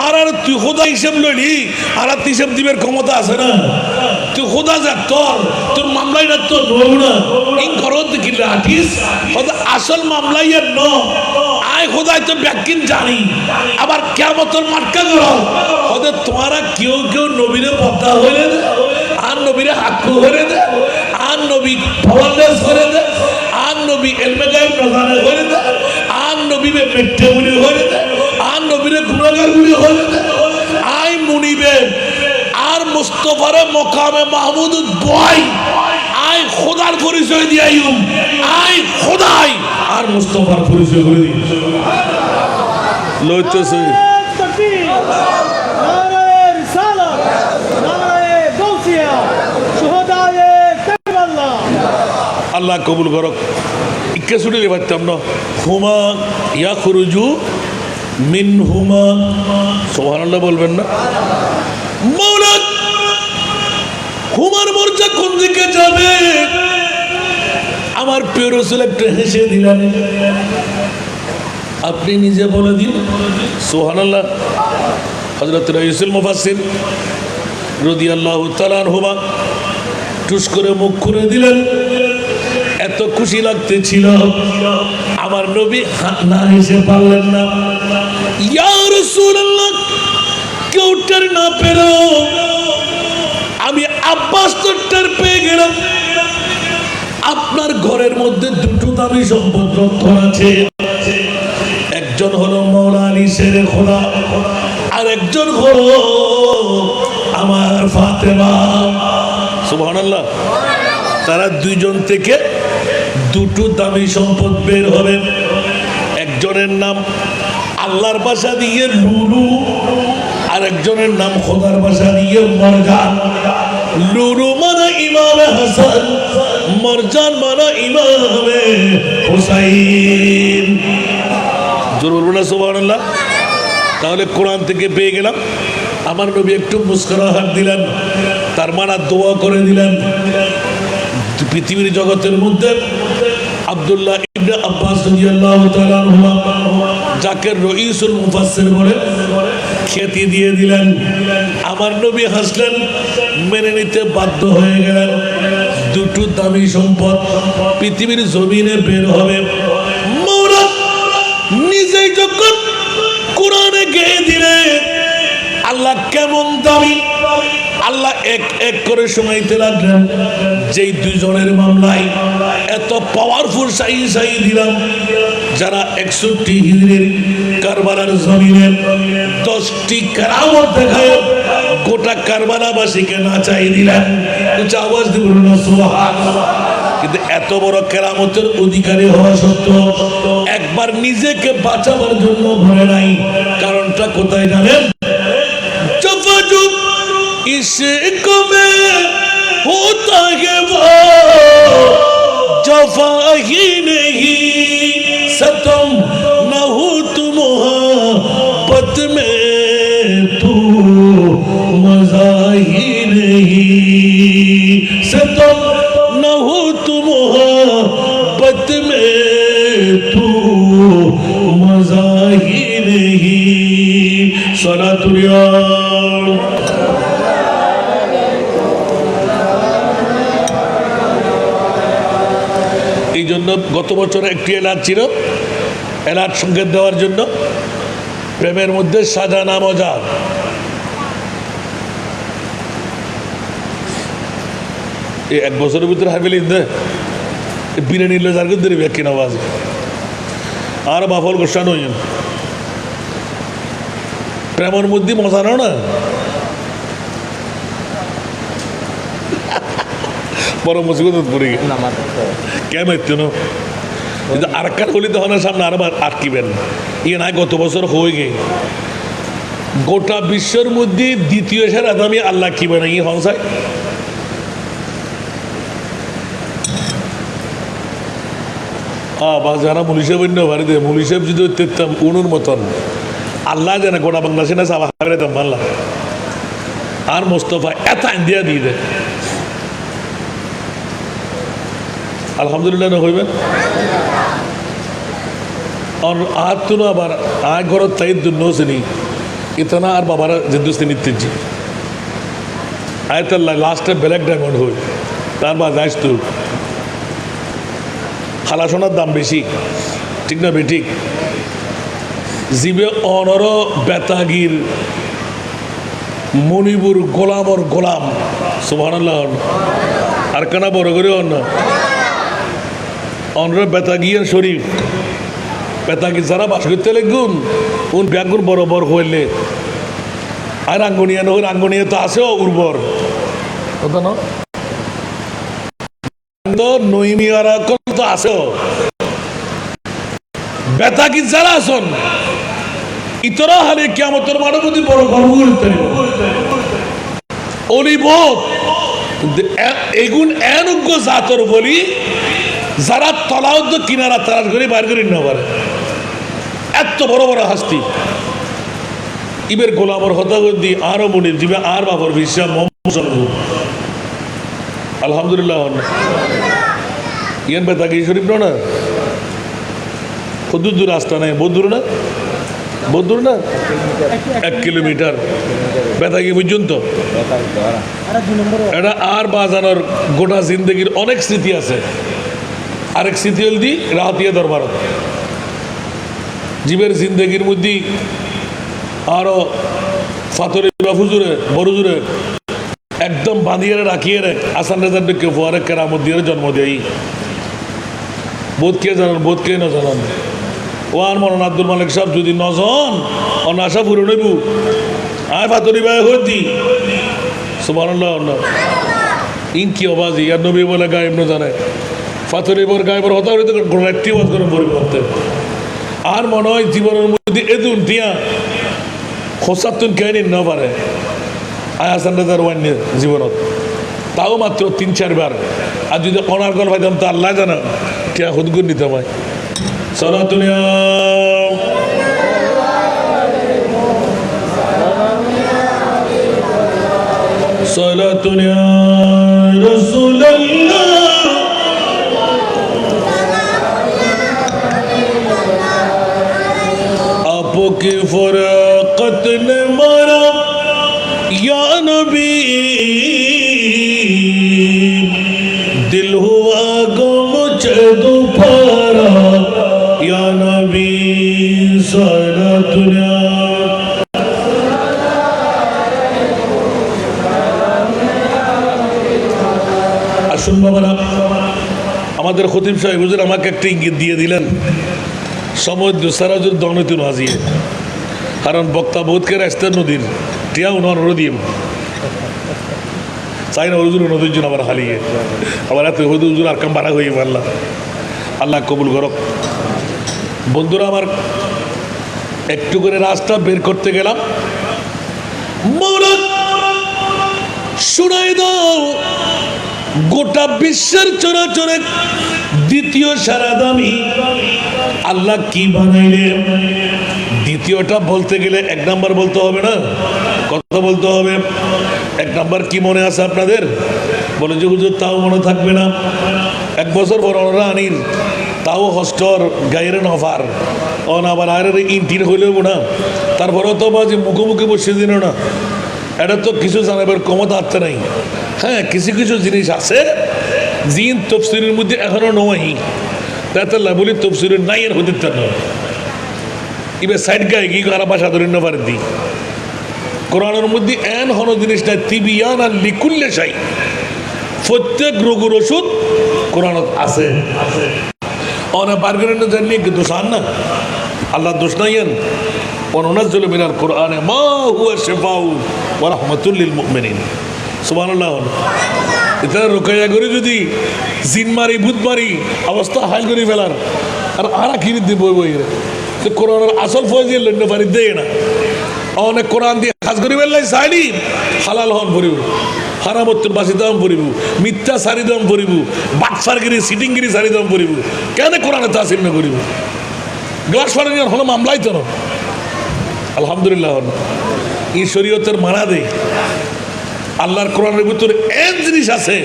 আর আর তুই খোদা হিসেব লইলি আর আর হিসেব দিবের ক্ষমতা আছে না তুই খোদা যা তোর মামলাই না তোর নব না ইন ঘরত দেখিল আটিস আসল মামলাই আর ন আয় খোদাই তো ব্যাকিন জানি আবার কিয়ামতের মাঠকা করো ওদের তোমারা কেউ কেউ নবীরে পদ্মা হইলে দে আর নবীরে হাক্কু হইলে দে আর নবী ফওয়ালেস করে দে আর নবী এলমে গায়েব নজারে হইলে দে আর নবী মেট্টে মুনি হইলে দে আর নবীরে গুনাহগার গুলি হইলে দে আই মুনিবে আর মুস্তাফারে মকামে মাহমুদ বয় আই খোদার পরিচয় দিয়াইম আই খোদাই আর মুস্তাফার পরিচয় করে দিই লইতেছে তাকবীর নারে রিসালাত নারে গাউসিয়া শুহাদায়ে কারবালাহ আল্লাহ কবুল করুক ইকে শুনলে পারতাম না হুমা ইয়াখরুজু মিন হুমা সুবহানাল্লাহ বলবেন না মাওলা হুমার মোর্চা কোন দিকে যাবে আমার প্রিয় রাসূল একটু হেসে দিলেন আপনি নিজে বলে দিন সুবহানাল্লাহ হযরত রাইসুল মুফাসসির রাদিয়াল্লাহু তাআলা আনহুমা টুস করে মুখ করে দিলেন এত খুশি লাগতেছিল আমার নবী না হেসে পারলেন না ইয়া রাসূলুল্লাহ কেউ টের না পেল আমি আব্বাস তো টের পেয়ে গেলাম আপনার ঘরের মধ্যে দুটো দামি সম্পদ রক্ষণ আছে একজন হলো মাওলা আলী শেরে খোদা আর একজন হলো আমার ফাতেমা সুবহানাল্লাহ তারা দুইজন থেকে দুটো দামি সম্পদ বের হবে একজনের নাম আল্লাহর ভাষা দিয়ে লুলু আর একজনের নাম খোদার ভাষা দিয়ে মরজান লুলু মানে ইমামে হাসান মরজান মানে ইমামে হুসাইন জোর বলবো না সুবহানাল্লাহ তাহলে কোরআন থেকে পেয়ে গেলাম আমার নবী একটু মুস্কুরাহাত দিলেন তার মানা দোয়া করে দিলেন পৃথিবীর জগতের মধ্যে আব্দুল্লাহ ইবনে আব্বাস রাদিয়াল্লাহু তাআলা আনহুমা যাকে রাইসুল মুফাসসির বলে খ্যাতি দিয়ে দিলেন আমার নবী হাসলেন মেনে নিতে বাধ্য হয়ে গেলেন দুটো দামি সম্পদ পৃথিবীর জমিনে বের হবে মাওলা নিজেই যখন কোরআনে গেয়ে দিলেন আল্লাহ কেমন দামি আল্লাহ এক এক করে শোনাইতে লাগলেন যেই দুইজনের মামলায় এত পাওয়ারফুল সাই দিলাম যারা 61 হিজরির কারবালার জমিনে 10টি কেরামত দেখায় গোটা কারবালাবাসীকে নাচাই দিলেন উচ্চ আওয়াজ দিয়ে বলুন সুবহানাল্লাহ কিন্তু এত বড় কেরামতের অধিকারী হওয়া সত্ত্বেও একবার নিজেকে বাঁচাবার জন্য ভরে নাই কারণটা কোথায় জানেন इश्क में होता है वो जफा ही नहीं सतम न हो तुम मोहब्बत में तू मजा ही नहीं सतम न हो तुम मोहब्बत में तू मजा ही नहीं सलातुल्लाह এই জন্য গত বছর একটি অ্যালার্ট ছিল অ্যালার্ট সংকেত দেওয়ার জন্য প্রেমের মধ্যে সাজা না মজা এই এক বছরের ভিতরে হাইবেলি বিরিয়ানি যার কিন্তু ব্যাখ্যা নওয়াজ আর বাফল গোসা নই প্রেমের মধ্যে মজা নাও না বড় মুসিবত পড়ে কেমন কিন্তু আর একটা হলি তখন সামনে আরো আটকিবেন ইয়ে না গত বছর হয়ে গে গোটা বিশ্বের মধ্যে দ্বিতীয় সেরা দামি আল্লাহ কি বানাই হংসায় বা যারা মুলিশে বন্য বাড়িতে মুলিশে যদি তেতাম উনুর মতন আল্লাহ জানে গোটা বাংলাদেশে না সাবা হারাইতাম আল্লাহ আর মোস্তফা এত ইন্ডিয়া দিয়ে দেয় আলহামদুলিল্লাহ না হইবেন আর তো না আবার আয় ঘর তাই দুর্নসিনি ইতনা আর বাবার জিন্দুস্তি নিত্যজি আয়তাল্লাহ লাস্টে ব্ল্যাক ডায়মন্ড হই তার বা যাইস তো খালা সোনার দাম বেশি ঠিক না বেঠিক জিবে অনর বেতাগির মণিপুর গোলামর গোলাম সুবহানাল্লাহ আর কানা বড় করে অন্য অনর বেতাগিয়ার শরীফ বেতাগি যারা বাস করতে লাগুন উন ব্যাগুন বরাবর হইলে আর আঙ্গনিয়া নহর আঙ্গনিয়া তো আছে উর্বর কথা না নইমিয়ারা তো আছে বেতাগি যারা আছেন ইতরা হালে কিয়ামতের মানবতি বড় গর্ব করতে অলিবোধ এগুন এনুগ্য জাতর বলি যারা তলাউদ্দ কিনারা তারাস করে বাইর করে না পারে এত বড় বড় হাস্তি ইবের গোলামর হতা দি আরো মনির দিবে আর বাবর বিশ্বাস মোহাম্মদ আলহামদুলিল্লাহ ইয়ান বেতাগি শরীফ না কত দূর রাস্তা নাই বহুত দূর না বহুত দূর না 1 কিলোমিটার বেতাগি পর্যন্ত এটা আর বাজানোর গোটা জিন্দগির অনেক স্মৃতি আছে আরেক স্মৃতি হল দি রাহাতিয়া দরবার জীবের জিন্দগির মধ্যে আরো ফাতরে বাফুজুরে বড়জুরে একদম বাঁধিয়ে রাখিয়ে রে আসান রেজার ডেকে ফোয়ারে কেরামত দিয়ে জন্ম দেয় বোধ কে জানান বোধ কে না জানান ওয়ান মরণ আব্দুল মালিক সাহেব যদি নজন অনাশা ফুরে নেব আয় ফাতরি ভাই হইতি সুবহানাল্লাহ ইন কি আওয়াজ ইয়ার নবী বলে গায়েব না জানে ফাতরি বর গায়েবর হতা হইতে একটি আওয়াজ করে পরিবর্তে আর মনে হয় জীবনের মধ্যে এদুন টিয়া খোসাতুন কেন না পারে আয় হাসান রেজার ওয়ান জীবনত তাও মাত্র 3-4 বার আর যদি অনার গল ভাইতাম তো আল্লাহ জানা কে হুদগুন নিতে হয় সালাতুল্লাহ সালাতুল্লাহ রাসূলুল্লাহ आपकी फरकत ने मारा या नबी दिल हुआ गुम दोबारा या नबी सलातुल्लाह আসুন বাবারা আমাদের খতিব সাহেব হুজুর আমাকে একটা ইঙ্গিত দিয়ে দিলেন সময় দুসারাজুর দনতুন হাজিয়ে কারণ বক্তা বোধকে রাস্তা নদীর টিয়া উনার নদীম চাই না হুজুর নদীর জন্য আবার হালিয়ে আবার এত হুজুর আর কাম বাড়া হয়ে পারলাম আল্লাহ কবুল করক বন্ধুরা আমার একটু করে রাস্তা বের করতে গেলাম শুনাই দাও গোটা বিশ্বের চরাচরে দ্বিতীয় সারা দামি আল্লাহ কি বানাইলেন। দ্বিতীয়টা বলতে গেলে এক নাম্বার বলতে হবে না, কথা বলতে হবে। এক নাম্বার কি মনে আছে আপনাদের? বলে যে হুজুর তাও মনে থাকবে না, 1 বছর পর ওরা আনির তাও হস্টর গায়ের নফার অন আবার আর ইন্টির হইলেও না, তারপরেও তো বাজে মুখোমুখি বসে দিল না। এটা তো কিছু জানাবার ক্ষমতা আসতে নাই। হ্যাঁ, কিছু কিছু জিনিস আছে জিন তফসিরের মধ্যে এখনো নয়, তাতে বলি তফসিরের নাই এর হতে নয়। এবার সাইড গায়ে কি আর ভাষা ধরে নেবার দি কোরআনের মধ্যে এন হন জিনিস নাই তিবিয়ান আর লিকুল্লে চাই। প্রত্যেক রোগের ওষুধ কোরআনত আছে। অনেক বার্গের জানলে দোষ আন না, আল্লাহ দোষ নাই এন وننزل من القرآن ما هو شفاء ورحمة للمؤمنين সুবহানাল্লাহ। এটা রোকাইয়া করে যদি জিন মারি ভূত মারি অবস্থা হাল করে ফেলার আর আরা কিনে দিব বই তো কোরআনের আসল ফয়জিল লন্য পারি দেয় না। অনেক কোরআন দিয়ে কাজ করি ফেললাই চাইলি হালাল হন পড়িব, হারামত্তর বাসি দাম পড়িব, মিথ্যা সারি দাম পড়িব, বাটফারগিরি সিটিংগিরি সারি দাম পড়িব। কেন কোরআনে তাসিল না করিব? গ্লাস ফাড়ি হলো মামলাই তো না। আলহামদুলিল্লাহ এই শরীয়তের মানা দেয়। আল্লাহর কোরআনের ভিতরে এন জিনিস আছে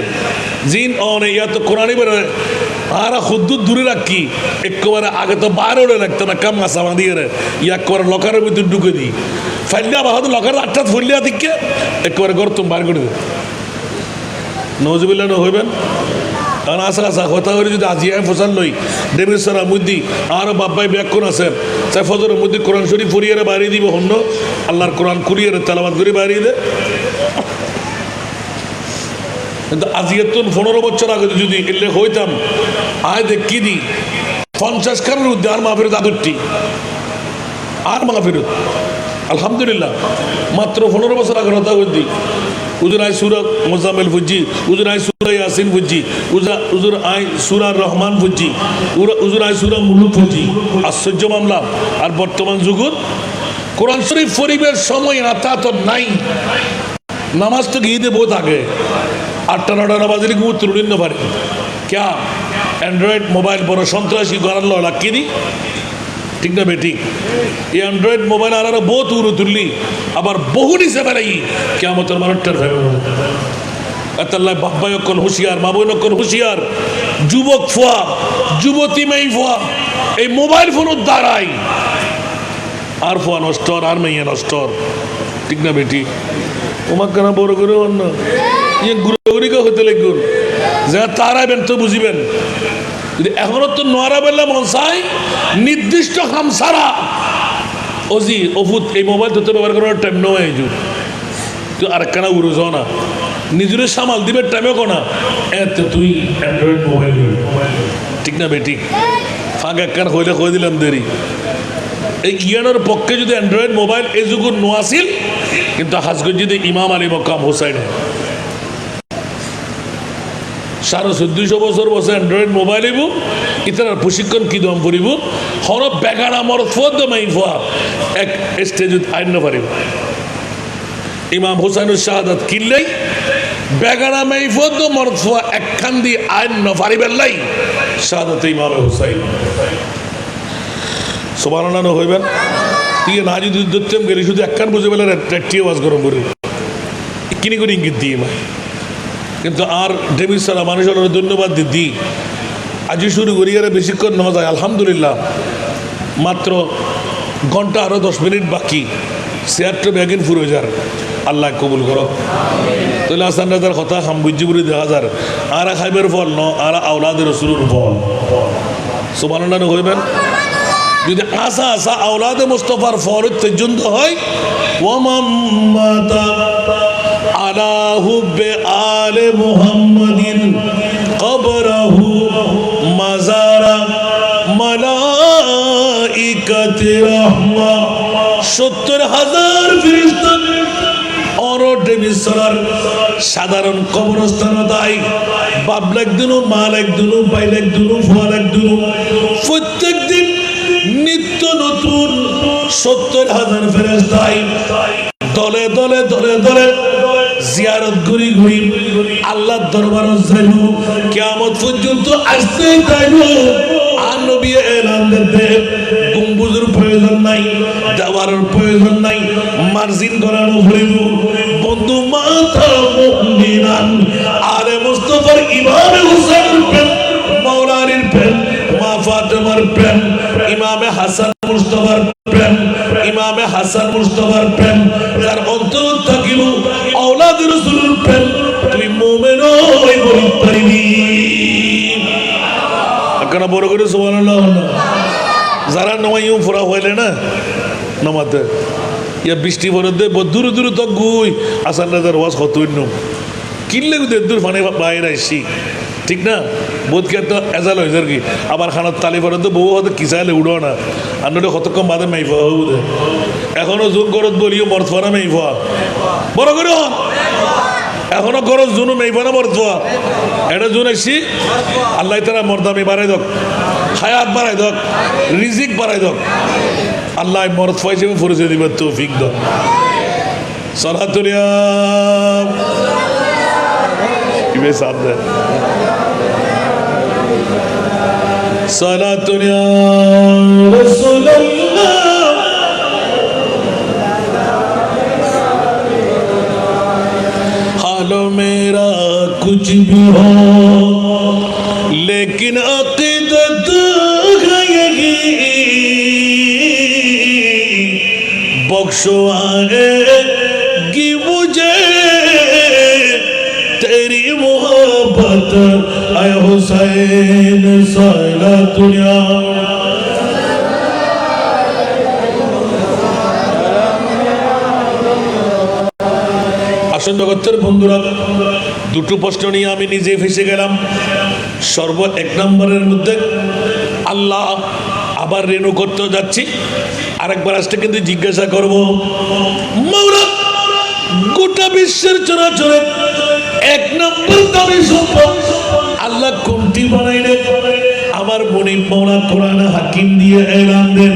জিন অনে ইয়া তো কোরআনই বের আর খুদ্দুর দূরে রাখি একেবারে আগে তো বার ওড়ে রাখতো না কাম আসামা দিয়ে ইয়া করে লকারের ভিতরে ঢুকে দিই ফাইলিয়া বাহাদুর লকারের আটটা ফুলিয়া দিকে একেবারে গর্তম বার করে দেবে। নজবিল্লা হইবেন কারণ আসা আসা কথা হলে যদি আজিয়ায় ফসাল লই দেবের সারা মুদ্দি আরও বাব্বাই ব্যাকুণ আছেন তাই ফজরের মধ্যে কোরআন শরীফ ফুরিয়ারে বাড়িয়ে দিব হন্য আল্লাহর কোরআন কুরিয়ারে তেলাবাদ করে বাড়িয়ে দে। কিন্তু আজকে তো 15 বছর আগে যদি এলে হইতাম আয় দেখি দি 50 খানের উদ্যে আর মাহফিরত আদরটি আর মাহফিরত আলহামদুলিল্লাহ মাত্র 15 বছর আগে কথা হইতি উজুর আই সুরা মোজামেল ফুজি, উজুর আই সুরা ইয়াসিন ফুজি, উজুর আই সুরা রহমান ফুজি, উজুর আই সুরা মুলুক ফুজি। আশ্চর্য মামলা। আর বর্তমান যুগত কোরআন শরীফ ফরিবের সময় না তা তো নাই। নামাজ তো গিয়ে বহুত আগে 8টা 9টা বাজে ঘুম তুলিন না পারে ক্যা অ্যান্ড্রয়েড মোবাইল বড় সন্ত্রাসী গড়ার লাকি দি ঠিক না বেটি? এই অ্যান্ড্রয়েড মোবাইল আর বহুত উড়ো তুললি আবার বহু নিচে বেড়াই কেমতের মানুষটার এতাল্লাহ বাব্বাই অকল হুঁশিয়ার, মা বোন অকল হুঁশিয়ার, যুবক ফোয়া যুবতী মেয়ে ফোয়া এই মোবাইল ফোনের দ্বারাই আর ফোয়া নষ্ট আর মেয়ে নষ্ট ঠিক না বেটি? তোমার কেন বড় করে অন্য ইয়ে গুড়িকা হতে লাগুন যা তারাইবেন তো বুঝিবেন। যদি এখনো তো নোয়ারা বেলা মনসাই নির্দিষ্ট খাম সারা ওজি ওফুত এই মোবাইল তো ব্যবহার করার টাইম নয় যুগ তো আরেকখানা উড়ো যাও না নিজের সামাল দিবে টাইমে কোনা এত তুই অ্যান্ড্রয়েড মোবাইল ঠিক না বেটি? ফাঁক একখান হইলে হয়ে দিলাম দেরি। এই ইয়ানোর পক্ষে যদি অ্যান্ড্রয়েড মোবাইল এই যুগ নো আসিল কিন্তু হাজগঞ্জ যদি ইমাম আলী মক্কাম হোসাইন 1450 বছর বসে অ্যান্ড্রয়েড মোবাইল ইব ইতার প্রশিক্ষণ কি দম পড়িব হর বেগানা মরফদ মাইফা এক স্টেজত আইন পারিব। ইমাম হুসাইনুর শাহাদাত কিনলেই বেগানা মাইফদ মরফা একখান দিয়ে আইন পারিবেন লাই শাহাদাত ইমাম হুসাইন সুবহানাল্লাহ হইবেন। তুই না যদি ধরতাম গেলে শুধু একখান বুঝে পেলে ট্যাক্টি আওয়াজ গরম করে কিনি করে ইঙ্গিত দিয়ে মা কিন্তু আর ডেমিস সারা মানুষের ধন্যবাদ দিদি আজি শুরু করি আর বেশিক্ষণ ন যায় আলহামদুলিল্লাহ মাত্র ঘন্টা আরও 10 মিনিট বাকি চেয়ারটা ব্যাগিন ফুর হয়ে যার আল্লাহ কবুল করো। তাহলে আসান রাজার কথা হাম বুঝি বুঝি 2000 আর খাইবের ফল ন আর আওলাদের রসুলের ফল সুবহানাল্লাহ হইবেন। যদি আসা আসা আওলাদে মুস্তাফার ফরজ পর্যন্ত হয় ওয়ামাম্মাতা আলা হুব্বে আলে মুহাম্মাদিন কবরহু মাজারা মালাইকাতে রাহমা 70,000 ফেরেশতা সাধারণ কবরস্থান দায় বাপ লাগ দিনু মা লাগ দিনু ভাই লাগ দিনু ফুয়া লাগ দিনু প্রত্যেক দিন নিত্য নতুন 70,000 ফেরেশতা দলে দলে দলে দলে জিয়ারত করি ঘুরি আল্লাহর দরবার যাইব কিয়ামত পর্যন্ত আসতে যাইব আর নবী এলান দিতে গম্বুজের প্রয়োজন নাই দেওয়ার প্রয়োজন নাই মার্জিন করানো হইব বন্ধু মাতা মুমিনান আরে মুস্তাফার ইমামে হুসাইনের প্রেম মাওলা আলীর প্রেম মা ফাতেমার প্রেম ইমামে হাসান মুস্তাফার প্রেম ইমামে হাসান মুস্তাফার প্রেম যার অন্তর থাকিব আওলাদ রাসূলের প্রেম তুই মুমিন হই বলি পারিবি একখানা বড় করে সুবহানাল্লাহ যারা নমাইও ফোরা হইলে না নামাতে ইয়া বৃষ্টি পরে দে দূরে দূরে তো গুই আসান রাজার ওয়াজ হতই ন কিনলে দূর ফানে বাইরে আসছি ঠিক না বোধ কে তো এজাল হয়েছে আর কি আবার খানার তালি পরে তো বউ হয়তো কিসাইলে উঠো না আর নইলে কতক্ষণ বাদে মেইফা হবে এখনো জোন করত বলিও মরফা মেইফা বড় করে হন এখনো গরজ জুনু মেইফা না মরফা এটা জুন আসছি আল্লাহ তারা মর্দামি বাড়াই দক হায়াত বাড়াই দক রিজিক বাড়াই দক আল্লাহ মরফা হিসেবে পরিচয় দিবে তৌফিক দক সালাতুলিয়া কিবে সাথ দেয় সালাতুলিয়া রাসূলুল্লাহ हालो मेरा कुछ भी हो लेकिन अक़ीदत है यही बख्शो आएगी मुझे तेरी मोहब्बत ऐ हुसैन सलातुल्लाह জগতের বন্ধুরা দুটো প্রশ্ন নিয়ে আমি নিজে ফেসে গেলাম সর্ব এক নম্বরের মধ্যে আল্লাহ আবার রেনু করতে যাচ্ছি আরেকবার আসতে কিন্তু জিজ্ঞাসা করব মাওলা গোটা বিশ্বের চরাচরে এক নম্বর দামি সম্পদ আল্লাহ কোনটি বানাইলেন আমার মনিব মাওলা কোরআন হাকিম দিয়ে এলান দেন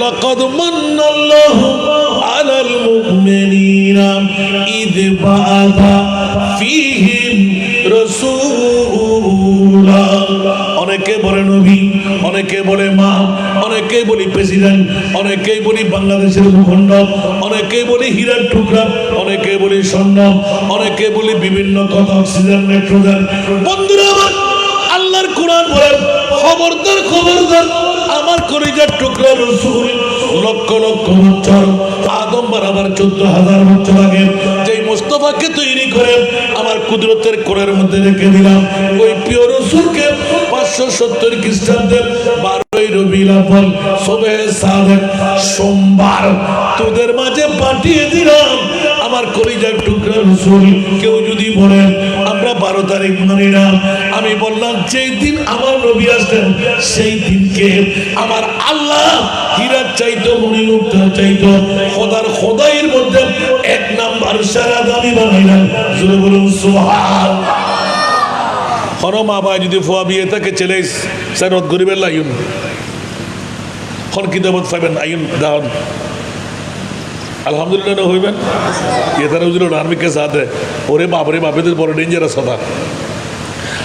লাকাদ মান্নাল্লাহু আলাল মুমিনিনা ইদ বাআথা ফীহিম রাসূলা অনেকে বলে নবী অনেকে বলে মা অনেকে বলি প্রেসিডেন্ট অনেকে বলি বাংলাদেশের ভূখণ্ড অনেকে বলি হীরার টুকরা অনেকে বলি স্বর্ণ অনেকে বলি বিভিন্ন কথা অক্সিজেন নাইট্রোজেন বন্ধুরা আমার আল্লাহর কোরআন বলে খবরদার খবরদার আমার কলিজার টুকরা রাসূল লক্ষ লক্ষ বছর আদম বরাবর 14,000 বছর আগে যেই মুস্তাফাকে তৈরি করে আমার কুদরতের কোরের মধ্যে রেখে দিলাম ওই প্রিয় রাসূলকে 570 খ্রিস্টাব্দে 12ই রবিউল আউয়াল সুবহে সাদেক সোমবার তোদের মাঝে পাঠিয়ে দিলাম আমার কলিজার টুকরা রাসূল কেউ যদি বলে আমরা 12 তারিখ মানি না আমি বললাম যেই দিন আমার নবী আসলেন সেই দিনকে আমার আল্লাহ হীরার চাইতো মণিমুক্তার চাইতো খোদার খোদাইয়ের মধ্যে এক নাম্বার সারা দামি বানাইলেন জোরে বলুন সুবহানাল্লাহ হনো মা বাবা যদি ফুয়া বিয়ে থাকে ছেলে সারত গরিবের লাইন হন কিতাবত পাইবেন আইন দান আলহামদুলিল্লাহ না হইবেন এতারা হুজুর আর্মিকে সাথে ওরে বাপরে বাপেদের বড় ডেঞ্জারাস কথা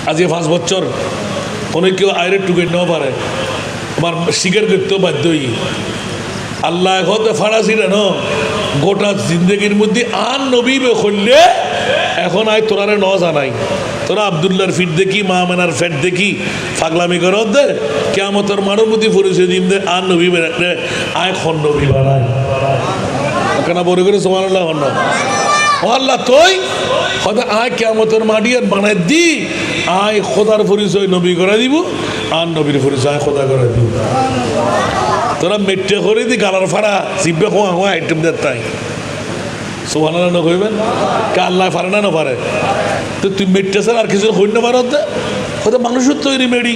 আজকে 5 বছর অনেক কেউ আইরে টুকে নেওয়া পারে আমার স্বীকার করতেও বাধ্য হই আল্লাহ এখন ফাড়াছি না গোটা জিন্দগির মধ্যে আর নবী করলে এখন আয় তোরারে ন জানাই তোরা আবদুল্লাহর ফিট দেখি মা মেনার ফেট দেখি ফাগলামি করো দে কিয়ামতের মানব মধ্যে পরিচয় দিন দে আর নবী বেড়ে আয় খন নবী বানায় কেন বলে করে সুবহানাল্লাহ ও আল্লাহ তুই খোদা আয় কিয়ামতের মাটি আর বানাই দি আয় খোদার পরিচয় নবী করে দিব আর নবীর পরিচয় খোদা করে দিব তোরা মেট্রে করে দি গালার ফাড়া জিব্বে খোয়া খোয়া আইটেম দেয় তাই সুবহানাল্লাহ না কইবেন কে আল্লাহ পারে না পারে তো তুই মেট্রে স্যার আর কিছু হইন না পারো হয়তো মানুষের তৈরি মেডি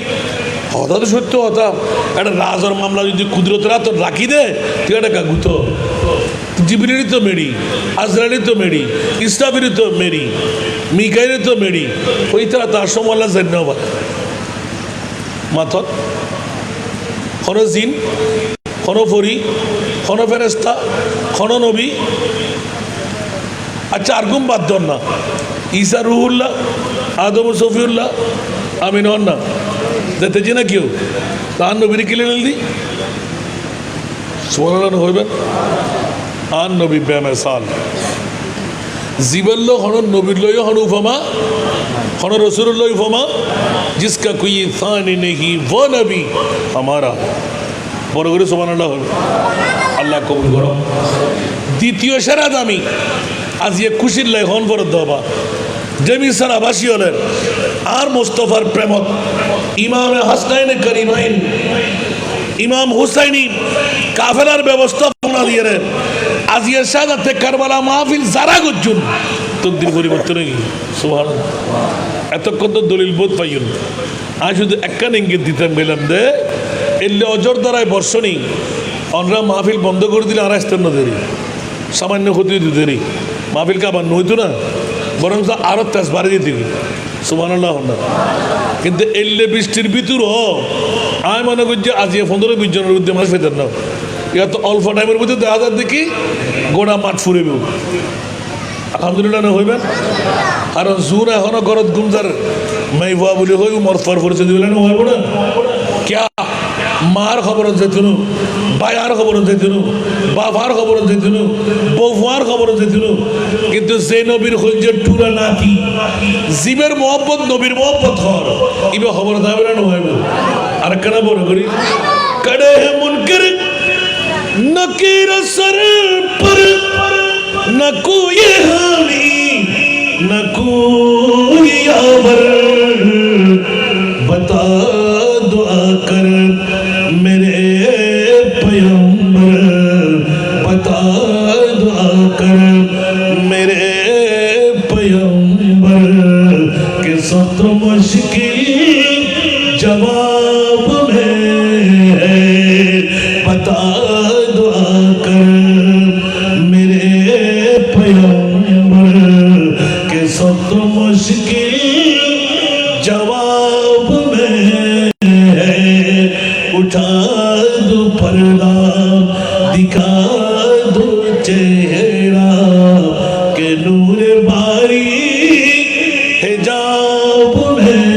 হতা তো সত্য হতা একটা রাজর মামলা যদি কুদরতরা তো রাখি দে তুই একটা কাগুত জিবরিলি তো মেরি আজরাইলি তো মেরি ইসরাফিলি তো মেরি মিকাইলি তো মেরি ওই তারা তার সময় আল্লাহ জান্নাও বা মাথত কোন জিন কোন ফরি কোন ফেরেশতা কোন নবী আচ্ছা আর গুম বাদ দেন না, ঈসা রুহুল্লাহ, আদম সফিউল্লাহ, আমিন হন না দেখতেছি না কেউ, তার নবীর কিলে দি সোহান হইবেন আর নবী বেমেসাল জীবল্লো হন নবীর লয় হন উপমা হন রসুল্লাহ উপমা জিসকা কোই থানি নেহি वो নবী हमारा বড় করে সুবহানাল্লাহ হবে আল্লাহ কবুল করো। দ্বিতীয় সেরা দামি আজ ইয়ে খুশির লাই হন বরদ হবা জমি সারা বাসী হলেন আর মোস্তফার প্রেমত ইমামে হাসনাইন করিমাইন ইমাম হুসাইনি কাফেলার ব্যবস্থাপনা দিয়ে আজিয়া শাহাদাতে কারবালা মাহফিল যারা গজ্জুন তকদির পরিবর্তন হয়ে গিয়ে সুবহানাল্লাহ। এতক্ষণ তো দলিল বোধ পাইন আমি শুধু একখান ইঙ্গিত দিতাম গেলাম দে এলে অজর দ্বারায় বর্ষণী অনরা মাহফিল বন্ধ করে দিলে আর আসতেন না দেরি সামান্য ক্ষতি হইতে দেরি মাহফিল কাবার নইতো না বরং আরো তেজ বাড়ি দিতে সুবহানাল্লাহ না। কিন্তু এলে বৃষ্টির ভিতর আমি মনে করছি আজ 15-20 জনের মধ্যে মানুষ পেতেন না, ইয়া তো অল্প টাইমের মধ্যে দেখা যায় দেখি গোড়া মাঠ ফুরেব আলহামদুলিল্লাহ না হইবেন। কারণ জোর এখনো গরত গুমজার মাই ভুয়া বলে হই মরফর পরিচয় দিবেন হইব না ক্যা মার খবরত যেতুনু বায়ার খবরত যেতুনু বাবার খবরত যেতুনু বউয়ার খবরত যেতুনু, কিন্তু যে নবীর হইজে টুরা নাতি জীবের মোহব্বত নবীর মোহব্বত হর ইবে খবর দাবে না হইব। আর কেন বড় করি কড়ে মুনকির নকির সর पर न कोई हानि न कोई आवर बता दुआ कर मेरे पैगंबर बता दुआ कर मेरे पैगंबर के सख्त मुश्किल जवाब में बता दुआ कर मेरे पैगंबर के सख्त मुश्किल जवाब में उठा दो पर्दा दिखा दो चेहरा के नूर बारी हिजाब में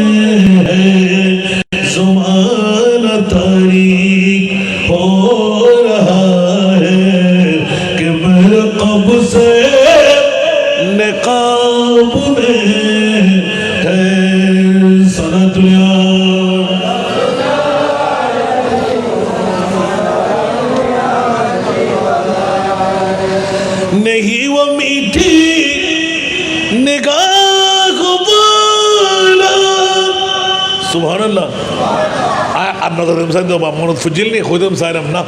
ज़माना तारीक हो रहा है कि मेरे कब से निकाब में है सनतुया नहीं वो मीठी निगाह वाला सुभानअल्लाह আপনাদের রমজান দেবো মনত ফুজিল নি হইতাম সাইরাম না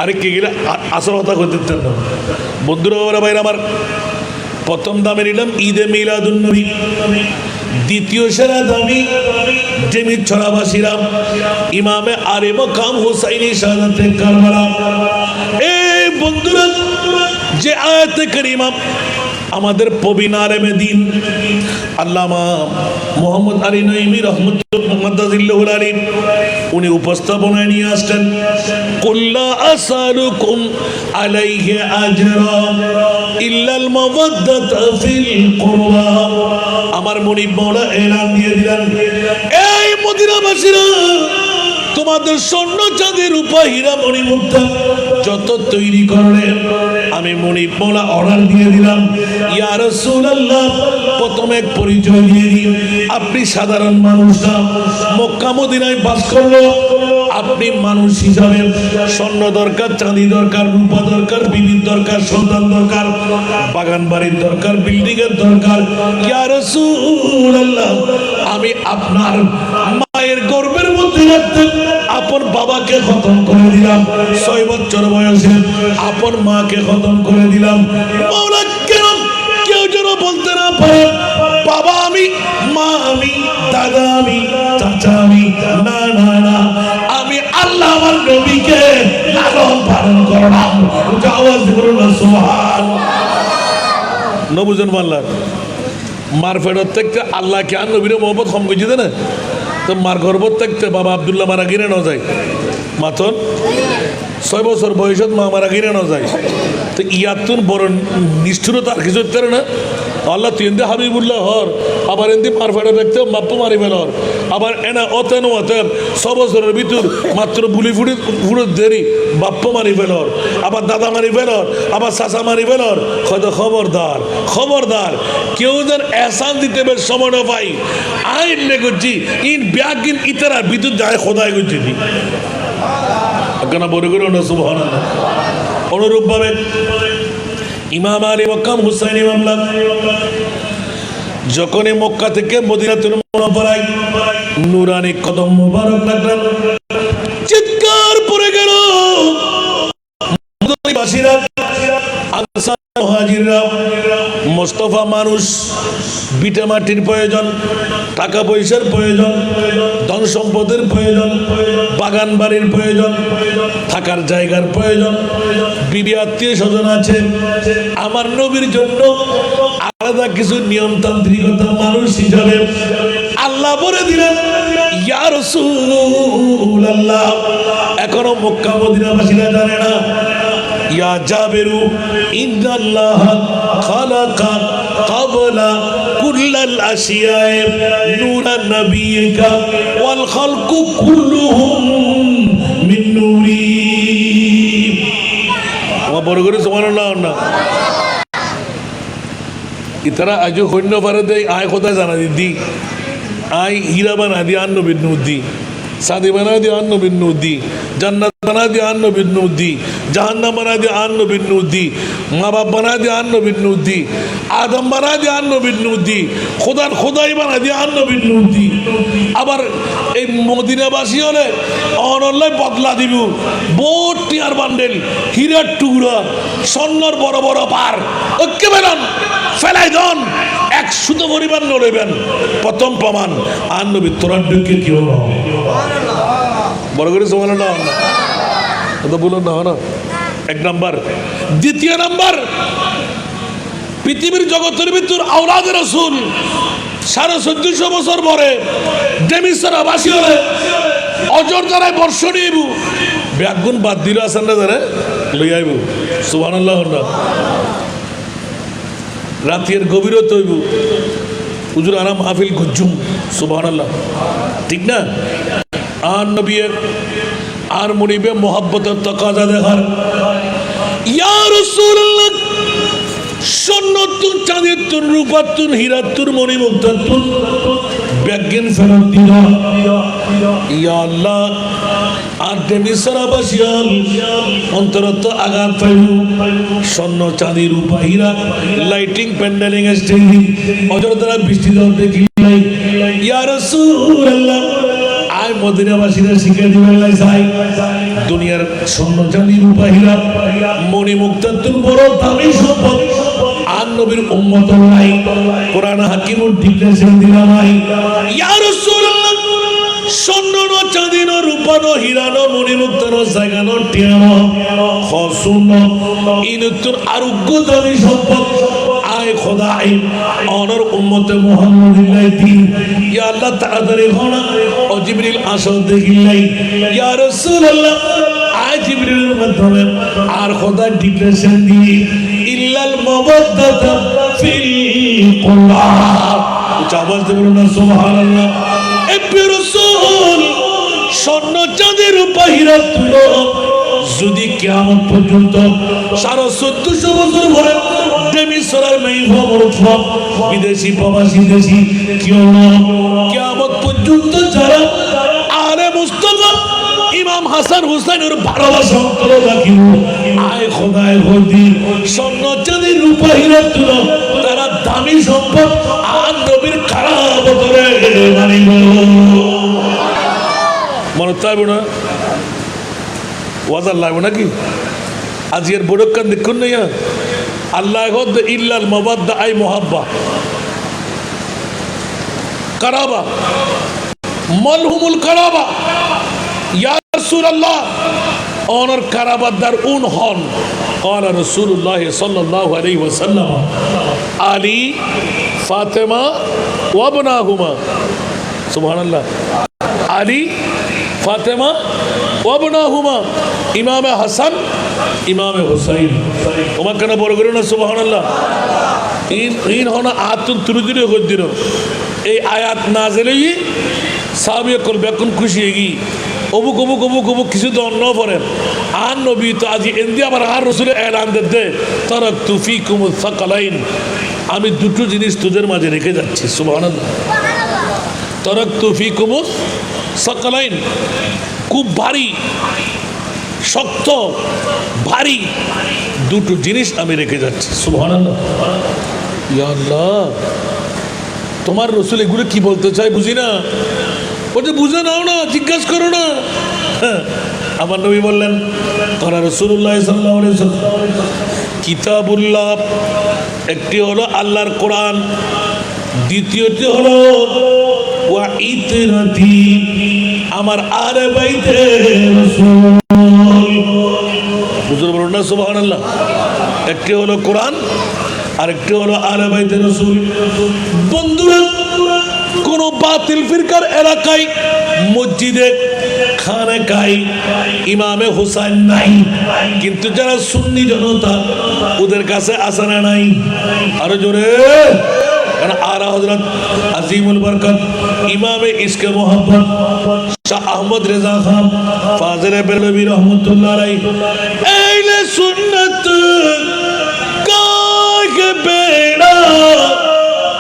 আরে কে গেলে আসল কথা কইতেন না বন্ধুরা বাবারা ভাইরা আমার প্রথম দামে নিলাম ঈদে মিলাদুন্নবী, দ্বিতীয় সেরা দামি জেমি ছড়াবাসীরা ইমামে আরে মকাম হুসাইনি শাহাদাতে কারবালা। এই বন্ধুরা যে আয়াতে কারিমা আমাদের প্রবীণ আলেমে দিন আল্লামা মোহাম্মদ আলী নঈমী রহমতুল্লাহ আলাইহি উনি উপস্থাপনায় নিয়ে আসলেন কুল্লা আসালুকুম আলাইহি আজরা ইল্লাল মাওয়াদ্দাতা ফিল কুরবা। আমার মনিব মাওলা এলান দিয়ে দিলেন, এই মদিনাবাসীরা তোমাদের স্বর্ণ চাঁদের রূপা হীরা মণিমুক্তা যত তৈরি করলে আমি মনিব মাওলা অর্ডার দিয়ে দিলাম, ইয়া রাসূলুল্লাহ প্রথম এক পরিচয় দিয়ে দিন, আপনি সাধারণ মানুষ না, মক্কা মদিনায় বাস করলো, আপনি মানুষ হিসাবে স্বর্ণ দরকার, চাঁদি দরকার, রূপা দরকার, বিবি দরকার, সন্তান দরকার, বাগান বাড়ির দরকার, বিল্ডিং এর দরকার। ইয়া রাসূলুল্লাহ আমি আপনার মায়ের গর্ভের মধ্যে রাখতে আপন বাবাকে খতম করে দিলাম, 6 বছর বয়সে আপন মাকে খতম করে দিলাম। মাওলা কেন কেউ যেন বলতে না পারে বাবা আমি, মা আমি, দাদা আমি, চাচা আমি, না না না, আমি আল্লাহ আমার নবীকে লালন পালন করলাম। আওয়াজ করুন সুবহানাল্লাহ। নবুজন বাল্লার মার ফেরত থেকে আল্লাহ কে আর নবীর মোহাম্মদ কম করে দিতে না, তো মার গর্ভত থাকতে বাবা আব্দুল্লাহ মারা গিরে ন যায়, মাতন 6 বছর বয়সত মা মারা গিরে ন যায়, তো ইয়াতুন বড় নিষ্ঠুরতা আর কিছু হতে না আল্লাহ তুই এনতে হাবিবুল্লাহ হর আবার এনতে মারফাটা ব্যক্তি মাপ্পু মারি ফেলর আবার এনা অতেন অতেন ছ বছরের ভিতর মাত্র বুলি ফুড়ি ফুড়ে দেরি বাপ্প মারি ফেলর আবার দাদা মারি ফেলর আবার চাচা মারি ফেলর হয়তো খবরদার খবরদার কেউ যেন এহসান দিতে বেশ সময় না পাই আইন লে করছি ইন ব্যাগিন ইতারার ভিতর যায় খোদায় করছি কেন বলে করে ওটা সুবহানাল্লাহ অনুরূপভাবে ইমাম আলী মক্কাম হুসাইন ইমামলা যখনই মক্কা থেকে মদিনাতুল মুনাওয়ারায় নুরানি কদম মুবারক লাগলেন চিৎকার পড়ে গেল মদিনাবাসীরা আনসার মুহাজিররা মুস্তাফা মানুষ বিটা মাটির প্রয়োজন টাকা পয়সার প্রয়োজন ধন সম্পদের প্রয়োজন বাগান বাড়ির প্রয়োজন থাকার জায়গার প্রয়োজন বিবি আত্মীয় স্বজন আছে আমার নবীর জন্য আলাদা কিছু নিয়মতান্ত্রিকতা মানুষ হিসাবে আল্লাহ বলে দিলেন ইয়া রাসূলুল্লাহ এখনো মক্কা মদিনাবাসীরা জানে না ইয়া জাবেরু ইন্নাল্লাহ খালাকা ক্বাবলা কুল্লাল আশিয়ায়ে নূরান নাবিয়িকা ওয়াল খালকু কুল্লুহুম মিন নূরি ওয়া বড় করে সুবহানাল্লাহ না ইতারা আজও হইন্য পারে দেয় আয় খোদা জানা দিদি আয় হীরা বানা দিয়ে আন্ন বিন্নুদ্দি সাদি বানা দিয়ে আন্ন বিন্নুদ্দি জান্নাত বানা দিয়ে আন্ন বিন্নুদ্দি জাহান্নাম বানা দিয়ে আন্ন বিন্নুদ্দি মা বাপ বানা দিয়ে আন্ন বিন্নুদ্দি আদম বানা দিয়ে আন্ন বিন্নুদ্দি খোদার খোদাই বানা দিয়ে আন্ন বিন্নুদ্দি আবার এই মদিনাবাসী হলে অনল্লায় বদলা দিব বোট টিয়ার বান্ডেল হীরার টুকরা স্বর্ণর বড় বড় পার ঐক্য বেলান ফেলাই দন এক সুতো পরিমাণ নড়েবেন প্রথম প্রমাণ আর নবী তোরার ডুকে কি হলো বড় করে সমান না তো বলুন না এক নাম্বার দ্বিতীয় নাম্বার পৃথিবীর জগতের ভিতর আওলাদে রাসূল 1450 বছর পরে ডেমিসরা বাসী হলে অজর দ্বারায় বর্ষ নিব ব্যাগুন বাদ দিল আছেন না যারা লই আইব সুবহানাল্লাহ রাতের গভীরত হইব হুজুর আরাম মাহফিল গুজুম সুবহানাল্লাহ ঠিক না আর নবীর আর মুনিবে মোহাব্বতের তাকাজা দেখার ইয়া রাসূলুল্লাহ সন্ন্যতুন চাঁদের রূপাতুন হীরাতুন মণিমুক্তাতুন ব্যাজ্ঞান ফেরত দিল ইয়া আল্লাহ আর ডেমিসরা বাসিয়াল অন্তরত আঘাত পাইল স্বর্ণ চাঁদি রূপা হীরা লাইটিং প্যান্ডেলিং স্টেজিং অজর দ্বারা বৃষ্টি দাও দেখি ইয়া রাসূলুল্লাহ আয় মদিনাবাসীরা শিখে দিবেন যাই দুনিয়ার স্বর্ণ চাঁদি রূপা হীরা মণিমুক্তাতুন বড় দামি সম্পদ আর নবীর উম্মত নাই কোরআন হাকিমুর ডিক্লেরেশন দিলা নাই ইয়া রাসূলুল্লাহ স্বর্ণ চাঁদি রূপানো হীরানো মণিমুক্তানো জায়গানো টিয়ানো খসুন ইনতুন আরোগ্য দামি সম্পদ আয় খোদাই অনর উম্মতে মুহাম্মাদিল্লাহ দিন ইয়া আল্লাহ তাআলা হনা ও জিবরিল আসল দেখিলাই ইয়া রাসূলুল্লাহ আয় জিবরিলের মাধ্যমে আর খোদা ডিক্লেরেশন দিয়ে ইল্লাল মাওয়াদ্দাতা ফিল কুরআন আওয়াজ দিয়ে বলুন সুবহানাল্লাহ এ রাসূল স্বর্ণ চাঁদি রূপা হীরা তুলো যদি কিয়ামত পর্যন্ত 1450 বছর ধরে ডেমিসরার বিদেশি প্রবাসী দেশি কেউ না কিয়ামত পর্যন্ত যারা আলে মুস্তাফা ইমাম হাসান হুসাইনের ভালোবাসা অন্তরে রাখিব আয় খোদায় হদি স্বর্ণ চাঁদি রূপা হীরা তুলো তারা দামি সম্পদ আর নবীর খারাপ করে মানিব মনে চাইব না ওয়াজার লাগবে নাকি আজকের বড়কান দেখুন না আল্লাহ ইল্লাল মাওয়াদ্দা আই মুহাব্বা কারাবা মালহুমুল কারাবা ইয়া রাসূলুল্লাহ অনর কারাবাদার উন হন قال رسول الله صلى الله عليه وسلم علي فاطمه وابناهما سبحان الله علي ফাতেমা ওয়াবনাহুমা ইমামে হাসান ইমামে হুসাইন ওমা কেন বড় করো না সুবহানাল্লাহ ইন হন আতুন তুরুদিরে হদ্দির এই আয়াত নাজেলেই সাহাবী কল বেকুন খুশি হয়ে অবুক অবুক অবুক অবুক কিছু তো অন্য পড়েন আর নবী তো আজি এন্দি আবার আর রসুলের এলান দে তারাক তুফি কুমুল সাকালাইন আমি দুটো জিনিস তোদের মাঝে রেখে যাচ্ছি সুবহানাল্লাহ তারাক তুফি কুমুল সাকালাইন খুব ভারী শক্ত ভারী দুটো জিনিস আমি রেখে যাচ্ছি সুবহানাল্লাহ ইয়া আল্লাহ তোমার রসুল এগুলো কি বলতে চাই বুঝি না বলছে বুঝে নাও না জিজ্ঞাসা করো না আমার নবী বললেন তারা রাসূলুল্লাহ সাল্লাল্লাহু আলাইহি ওয়াসাল্লাম কিতাবুল্লাহ একটি হলো আল্লাহর কোরআন দ্বিতীয়টি হলো ওয়া ইতরাতি আমার আলে বাইতে রাসূল হুজুর বলুন না সুবহানাল্লাহ একটি হলো কোরআন আরেকটি হলো আলে বাইতে রাসূল বন্ধুরা কোন বাতিল ফিরকার এলাকায় মসজিদে খানকায় ইমামে হুসাইন নাই কিন্তু যারা সুন্নি জনতা ওদের কাছে আসে না নাই আরো জোরে কারণ আরা হযরত আজিমুল বরকত ইমামে ইশকে মোহাম্মদ শাহ আহমদ রেজা খান ফাজিলে বেরলভী রহমাতুল্লাহ আলাইহি আহলে সুন্নাত কাকে বেড়া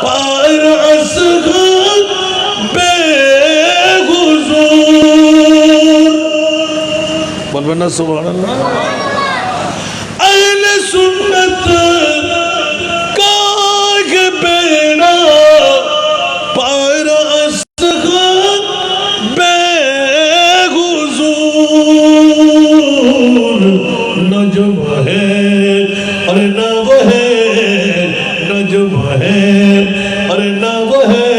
পার আসগর বেহুজুর বলবেন না সুবহানাল্লাহ আহলে সুন্নাত কাকে বেড়া পার আসগর বেহুজুর নজম হে अरे ना वो है नजम है अरे ना वो है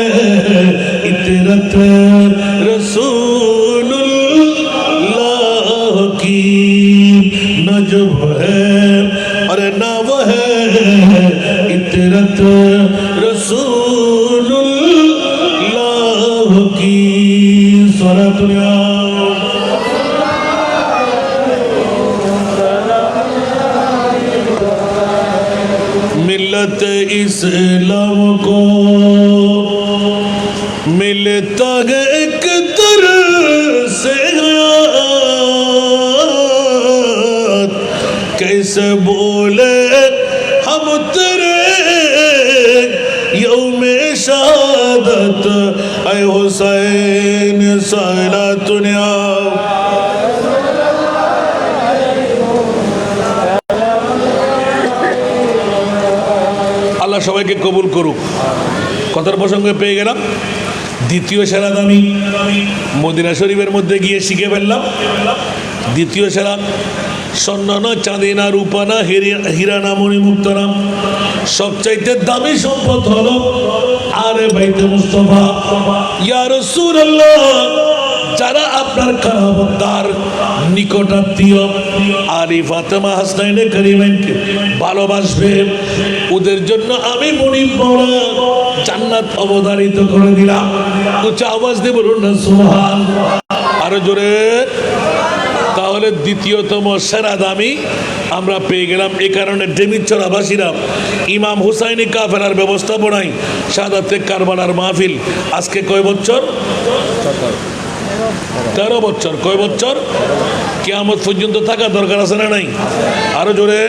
इतरत रसूलुल्लाह की नजम है अरे ना वो है इतरत रसूलुल्लाह की सलातुल्लाह मिलत इस्लाम को मिलता है एक दर से हयात कैसे बोले हम तेरे यौमे शहादत ऐ हुसैन सलातुल्लाह আল্লাহ সবাইকে কবুল করুক কথার প্রসঙ্গে পেয়ে গেলাম দ্বিতীয় সেরা দামি মদিনা শরীফের মধ্যে গিয়ে শিখে ফেললাম দ্বিতীয় সেরা স্বর্ণ না চাঁদি না রূপা না হীরা না মণিমুক্ত না সবচাইতে দামি সম্পদ হলো আলে বাইতে মুস্তাফা ইয়া রাসূলুল্লাহ যারা আপনার কারাবন্দার নিকটাত্মীয় আলী ফাতেমা হাসনাইনে করিমেনকে ভালোবাসবে ওদের জন্য আমি মনিব মাওলা জান্নাত অবধারিত করে দিলাম উচ্চ আওয়াজ দিয়ে বলুন না সুবহানাল্লাহ আরো জোরে তাহলে দ্বিতীয়তম সেরা দামি আমরা পেয়ে গেলাম এই কারণে ডেমিচরাবাসীরা ইমাম হুসাইনি কাফেলার ব্যবস্থাপনায় শাহাদাতে কারবালার মাহফিল আজকে কয় বছর 13 বছর কয় বছর কিয়ামত পর্যন্ত থাকা দরকার আছে না নাই আরো জোরে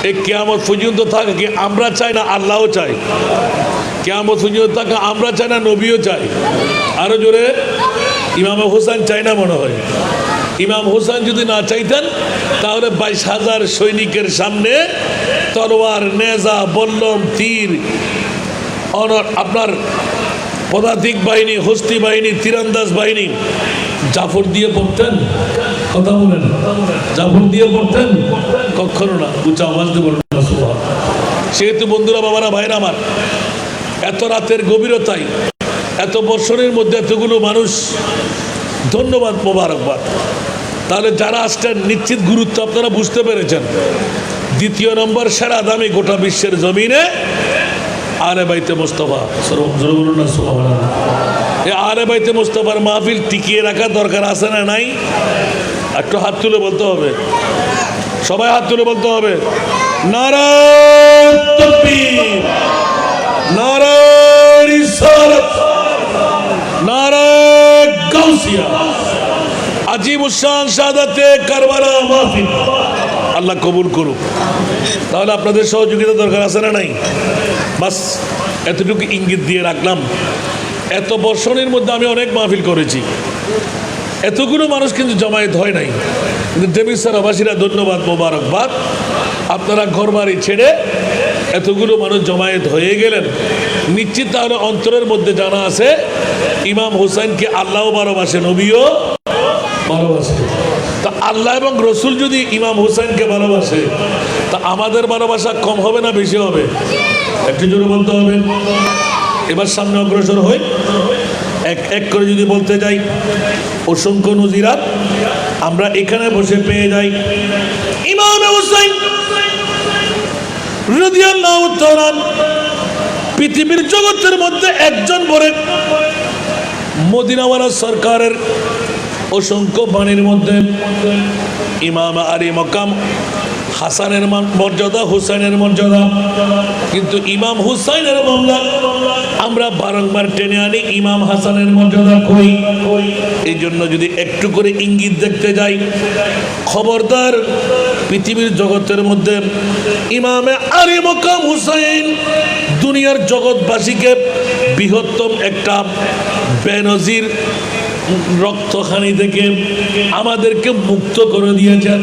এই কিয়ামত পর্যন্ত থাকা কি আমরা চাই না আল্লাহও চাই কিয়ামত পর্যন্ত থাকা আমরা চাই না নবীও চাই আরো জোরে ইমাম হুসাইন চাই না মনে হয় ইমাম হুসাইন যদি না চাইতেন তাহলে 22,000 সৈনিকের সামনে তলোয়ার নেজা বল্লম তীর আপনার পদাতিক বাহিনী হস্তি বাহিনী তীরন্দাজ বাহিনী জাফর দিয়ে পড়তেন কথা বলেন জাফর দিয়ে পড়তেন কখনো না উঁচা আওয়াজ দিয়ে বলেন সেহেতু বন্ধুরা বাবারা ভাইরা আমার এত রাতের গভীরতায় এত বর্ষণের মধ্যে এতগুলো মানুষ ধন্যবাদ মোবারকবাদ তাহলে যারা আসছেন নিশ্চিত গুরুত্ব আপনারা বুঝতে পেরেছেন দ্বিতীয় নম্বর সেরা দামি গোটা বিশ্বের জমিনে আলে বাইতে মুস্তাফা এই আলে বাইতে মুস্তাফার মাহফিল টিকিয়ে রাখার দরকার আছে না নাই একটু হাত তুলে বলতে হবে সবাই হাত তুলে বলতে হবে নারায়ে তাকবীর, নারায়ে রিসালাত, নারায়ে গাউসিয়া, আজিমুশান শাহাদাতে কারবালা মাহফিল আল্লাহ কবুল করুক। তাহলে আপনাদের সহযোগিতা দরকার আছে না নাই? বাস এতটুকু ইঙ্গিত দিয়ে রাখলাম। এত বর্ষণের মধ্যে আমি অনেক মাহফিল করেছি, এতগুলো মানুষ কিন্তু জমায়েত হয় নাই, কিন্তু ডেমিসারাবাসীরা ধন্যবাদ, মোবারকবাদ, আপনারা ঘর বাড়ি ছেড়ে এতগুলো মানুষ জমায়েত হয়ে গেলেন। নিশ্চিত তাহলে অন্তরের মধ্যে জানা আছে ইমাম হুসাইনকে আল্লাহও ভালোবাসে, নবীও ভালোবাসে। তা আল্লাহ এবং রসুল যদি ইমাম হুসাইনকে ভালোবাসে, তা আমাদের ভালোবাসা কম হবে না বেশি হবে? একটু জোরে বলতে হবে। এবার সামনে অগ্রসর হই, এক এক করে যদি বলতে যাই, অসংখ্য নজিরাত আমরা এখানে বসে পেয়ে যাই। ইমাম হুসাইন রাদিয়াল্লাহু তাআলা পৃথিবীর জগতের মধ্যে একজন বলে মদিনাওয়ালা সরকারের অসংখ্য বাণীর মধ্যে ইমাম আলী মকাম হাসানের মর্যাদা, হুসাইনের মর্যাদা, কিন্তু ইমাম হুসাইনের মামলা আমরা বারংবার টেনে আনি ইমাম হাসানের মর্যাদা কই। এই জন্য যদি একটু করে ইঙ্গিত দেখতে যাই, খবরদার পৃথিবীর জগতের মধ্যে ইমামে আলী মকাম হুসাইন দুনিয়ার জগৎবাসীকে বৃহত্তম একটা বেনজির রক্তখানি থেকে আমাদেরকে মুক্ত করে দিয়েছেন।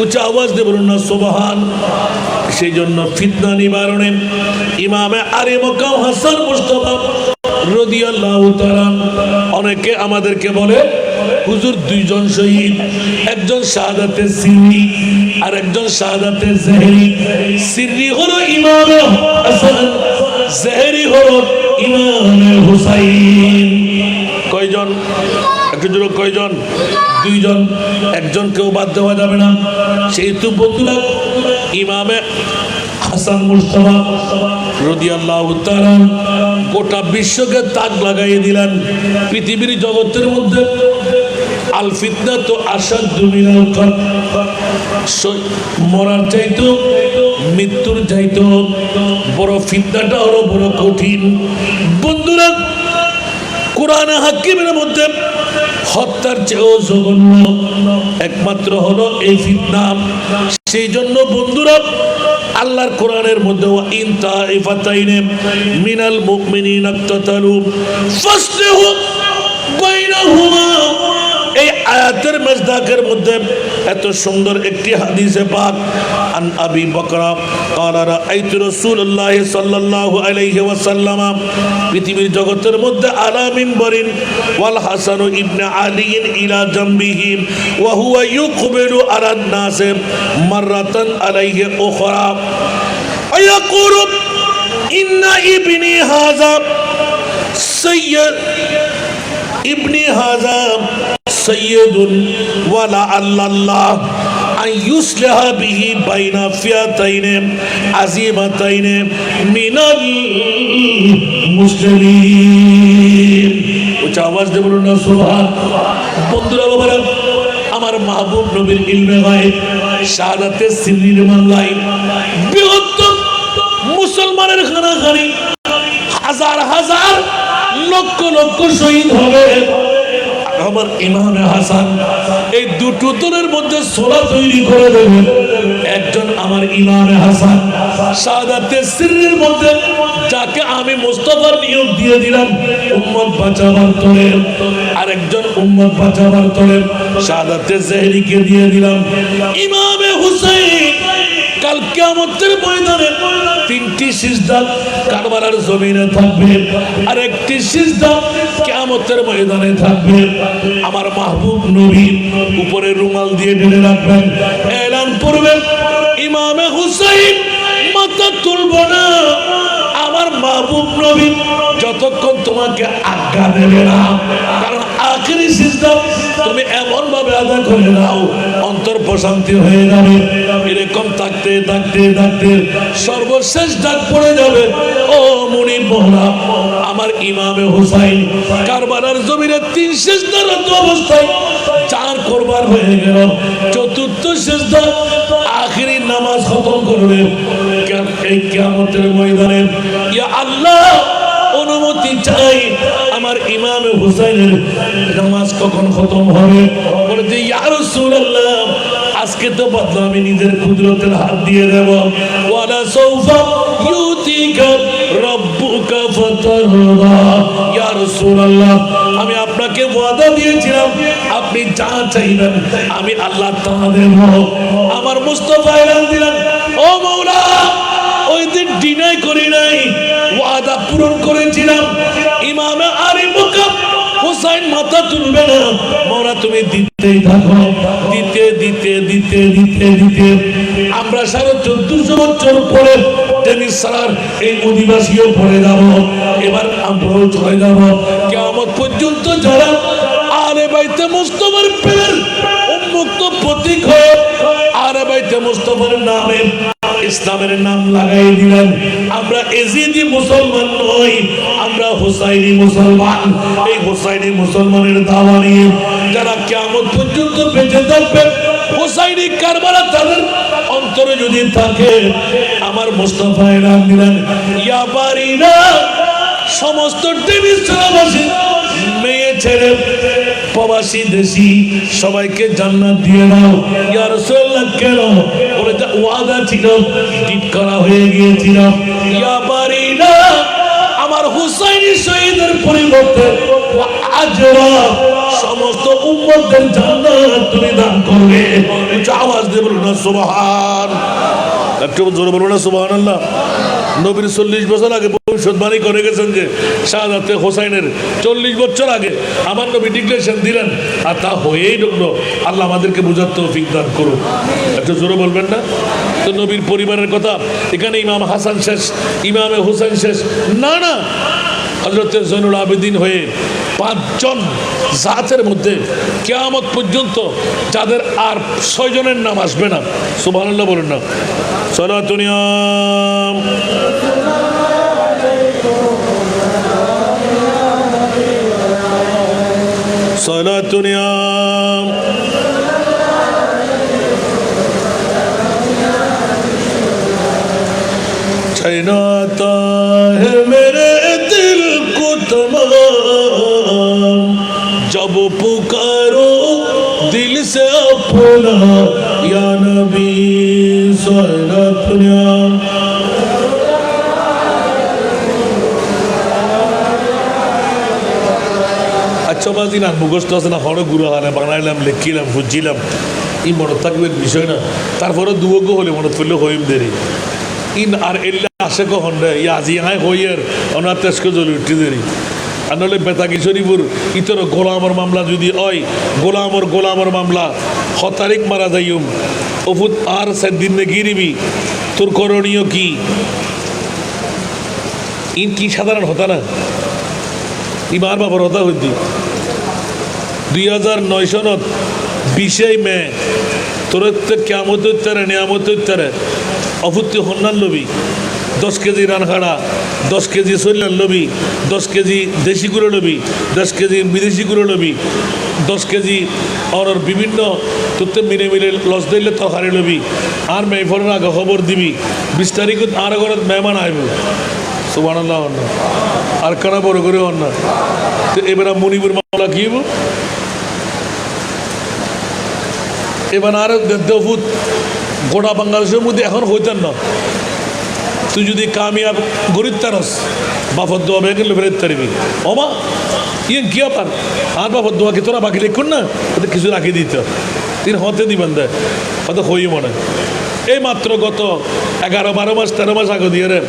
উচ্চ আওয়াজ দিয়ে বলুন না সুবহান। সেই জন্য ফিতনা নিবারণে ইমামে আলী মকাম হাসান মুস্তাফা রাদিয়াল্লাহু তাআলা, অনেকে আমাদেরকে বলে হুজুর দুইজন শহীদ, একজন শাহাদাতে সিররি আর একজন শাহাদাতে জেহরি। সিররি হলো ইমামে হাসান, জেহরি হলো ইমামে হুসাইন। কয়জন? একটু জোরে কয়জন? দুইজন, একজনকেও বাদ দেওয়া যাবে না। সেহেতু বন্ধুরা ইমামে হাসান মুস্তাফা রাদিয়াল্লাহু তাআলা গোটা বিশ্বকে তাক লাগাইয়ে দিলেন। পৃথিবীর জগতের মধ্যে আল ফিতনা তো আসাদু মিনাল কতল, মরার চাইতো মৃত্যুর চাইতো বড় ফিতনাটা হলো বড় কঠিন। বন্ধুরা কোরআন হাকিমের মধ্যে হত্যার চেয়েও জঘন্য একমাত্র হলো এই ফিতনা। সেই জন্য বন্ধুরা আল্লাহর কোরআনের মধ্যে ইন তাইফাতাইনে মিনাল মুমিনিনা ইকতাতালু ফাসলিহু বাইনাহুমা, এই আয়াতের মজদাকের মধ্যে এত সুন্দর একটি হাদিসে পাক আন আবি বকরা ক্বালা রাআইতু রাসূলুল্লাহ সাল্লাল্লাহু আলাইহি ওয়াসাল্লাম, পৃথিবীর জগতের মধ্যে আলা মিনবারিন ওয়াল হাসান ইবনে আলী ইলা জামবিহি ওয়া হুয়া ইউকবিলু আলা নাস মাররাতান আলাইহি উখরা আয়াকুলু ইন্না ইবনি হাযা সাইয়্যিদ ইবনি হাযা সাইয়্যিদুন ওয়ালা আল্লাহ আন ইউসলিহা বিহি বাইনা ফিয়াতাইনে আযীমাতাইনে মিনাল মুসলিমিন। উচ্চ আওয়াজ দিয়ে বলুন না সুবহান। বন্ধুরা বাবারা, আমার মাহবুব নবীর ইলমে গায়ব শাহাদাতে সিররির মামলায় বৃহত্তম মুসলমানের খানাখানি হাজার হাজার লক্ষ লক্ষ শহীদ হবে। আমার ইমামে হাসান এই দুটো দলের মধ্যে সোলা তৈরি করে দেবেন। একজন আমার ইমামে হাসান শাহাদাতে সিররির মধ্যে, যাকে আমি মুস্তাফার নিয়োগ দিয়ে দিলাম উম্মত বাঁচাবার তরে, আরেকজন উম্মত বাঁচাবার তরে শাহাদাতে জেহরিকে দিয়ে দিলাম ইমামে হুসাইন। কাল কিয়ামতের ময়দানে তিনটি সিজদা কারবালার জমিনে থাকবে, আর একটি সিজদা কিয়ামতের ময়দানে থাকবে। আমার মাহবুব নবী উপরে রুমাল দিয়ে ঢেলে রাখবেন, এলান করবেন ইমামে হুসাইন মাথা তুলব না। আমার মাহবুব নবী যতক্ষণ তোমাকে আজ্ঞা দেবে না, কারণ আখেরি সিজদা তুমি এমন ভাবে আদা করে নাও অন্তর প্রশান্তি হয়ে যাবে। এরকম থাকতে থাকতে থাকতে সর্বশেষ ডাক পড়ে যাবে, ও মুনির মোহরা আমার ইমামে হুসাইন কারবালার জমিনে 3 সিজদারত অবস্থায় 4 কোরবান হয়ে গেল, চতুর্থ সিজদা করবে এই কিয়ামতের ময়দানে। ইয়া আল্লাহ, অনুমতি চাই, আমার ইমাম হুসাইনের নামাজ কখন খতম হবে? বলে যে ইয়া রাসূলুল্লাহ, আজকে তো বদলা আমি নিজের কুদরতের হাত দিয়ে দেব। ওয়ালা সাউফা ইউতিকা রাব্বুকা ফাতারদা। ইয়া রাসূলুল্লাহ, আমি আপনাকে ওয়াদা দিয়েছিলাম আপনি যা চাইবেন আমি আল্লাহ তা দেব। আমার মুস্তাফা এলান দিলেন, ও মাওলা, ওই দিন ডিনাই করি নাই, ওয়াদা পূরণ করেছিলাম। ইমাম আলী মুকাম হুসাইন মাথা তুলবে না, মাওলা তুমি দিতেই থাকো, দিতে দিতে দিতে দিতে দিতে আমরা 1450 বছর পরে টেনিস সারার এই অধিবাসীও পড়ে যাব। এবার আমরাও চলে যাব। কিয়ামত পর্যন্ত যারা আলে বাইতে মুস্তাফার প্রেমের উন্মুক্ত প্রতীক হয়ে আলে বাইতে মুস্তাফার নামে ইসলামের নাম লাগাই দিলেন, আমরা এজিদি মুসলমান নই, আমরা হুসাইনি মুসলমান। এই হুসাইনি মুসলমানের দাওয়া নিয়ে যারা কিয়ামত পর্যন্ত বেঁচে থাকবে, হুসাইনি কারবালা তাদের অন্তরে যদি থাকে, আমার মুস্তাফা এলান দিলেন, ইয়া বারিনা, সমস্ত টেনিস খেলাবাসী, মেয়ে ছেলে, প্রবাসী দেশি সবাইকে জান্নাত দিয়ে দাও। ইয়া রাসূলুল্লাহ, কেন? বলে ওয়াদা ছিল, ঠিক করা হয়ে গিয়েছিল। ইয়া বারিনা, আমার হুসাইনি শহীদের পরিবর্তে আজরা সমস্ত উম্মতদের জান্নাত তুমি দান করবে। উচ্চ আওয়াজ দিয়ে বলুন না সুবহান। একটু জোরে বলুন না সুবহানাল্লাহ। নবীর 40 বছর আগে ভবিষ্যৎবাণী করে গেছেন যে শাহাদাতে হোসাইনের 40 বছর আগে আমার নবী ডিক্লেরেশন দিলেন, আর তা হয়েই ঢুকলো। আল্লাহ আমাদেরকে বুঝার তৌফিক দান করুন। একটু জোরে বলবেন না? তো নবীর পরিবারের কথা এখানে ইমাম হাসান শেষ, ইমামে হোসেন শেষ না, না, হযরতে জয়নুল আবেদিন হয়ে 5 জন জাতের মধ্যে কিয়ামত পর্যন্ত যাদের আর 6 জনের নাম আসবে না, সুবহানাল্লাহ বলুন না। সালাতুন ইয়া সালাতুন ইয়া छनाता है मेरे दिल को तमाम, जब पुकारो दिल से अपना, या नबी सलातुना। আচ্ছা বাজি না, মুখস্থ আছে না, হড় গুঁড়ো হারে বানাইলাম, লিখিলাম, বুঝছিলাম, এই মনে থাকবে বিষয় না। তারপরে দুয়োগ্য হলে মনে পড়লে হইম দেরি ইন আর এল্লা আসে কখন রে আজি হাই হইয়ের ওনার তেজকে জ্বলে উঠতে দেরি। আর নাহলে বেতাগি শরীফুর ইতর গোলামর মামলা যদি হয়, গোলামর মামলা 6 তারিখ মারা যাইম, ওফুত আর 7 দিন গিরিবি, তোর করণীয় কি? ইন কি সাধারণ হতা না, ইমার বাবার হতা হইতি 2009 সনত 20 মে তোর কিয়ামত উত্তরে নিয়ামত উত্তরে অফুত্তি হন্নান লবি 10 কেজি রানখাড়া, 10 কেজি সৈলান লবি, 10 কেজি দেশি গুঁড়ো লবি, 10 কেজি বিদেশি গুঁড়ো লবি, 10 কেজি আর বিভিন্ন তোতে মিলে লস দিলে তরকারি লবি। আর মেহফলের আগে খবর দিবি 20 তারিখত আর ঘরত মেহমান আইব, সুবহানাল্লাহ। আর কানা বড় করে হন না। তো এবার মণিপুর মামলা কি হইব? এবার আর দেবুত গোটা বাংলাদেশের মধ্যে এখন হইতেন না। তুই যদি কামিয়াব গরিব তারস বাফর দোয়া বেগে ফেরত তারিবি ওমা ইয়ে কি ব্যাপার? আর বাফর দোয়া কি তোরা বাকি লিখুন না, ওদের কিছু রাখি দিত, তিন হতে দিবেন দেয়, হয়তো হই মনে। এই মাত্র গত 11-12 মাস 13 মাস আগে দিয়ে রে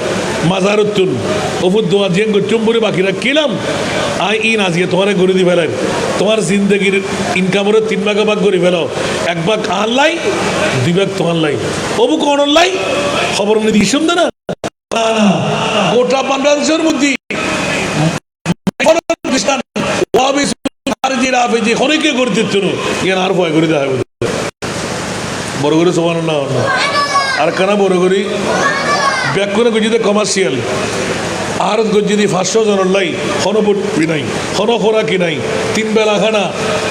মাজার উত্তুন ওপুর দোয়া দিয়ে চুম্বুরে বাকি রাখিলাম। আই ইন আজকে তোমার গড়ি দি ফেলেন, তোমার জিন্দগির ইনকামের 3 ভাগ করে ফেলো, 1 ভাগ আর লাই, 2 ভাগ তোমার লাই, অবু কোন লাই খবর নিয়ে দিয়ে শুনতে না। গোটা বাংলাদেশের মধ্যে অনেকে করে দিত আর ভয় করে দেওয়া বড় করে সমান না আর কানা বড় করি ব্যাক করে গজিতে কমার্শিয়াল আর গজিদি 500 জনের লাই হনো বি নাই, হনো খোরাকি নাই, 3 বেলা খানা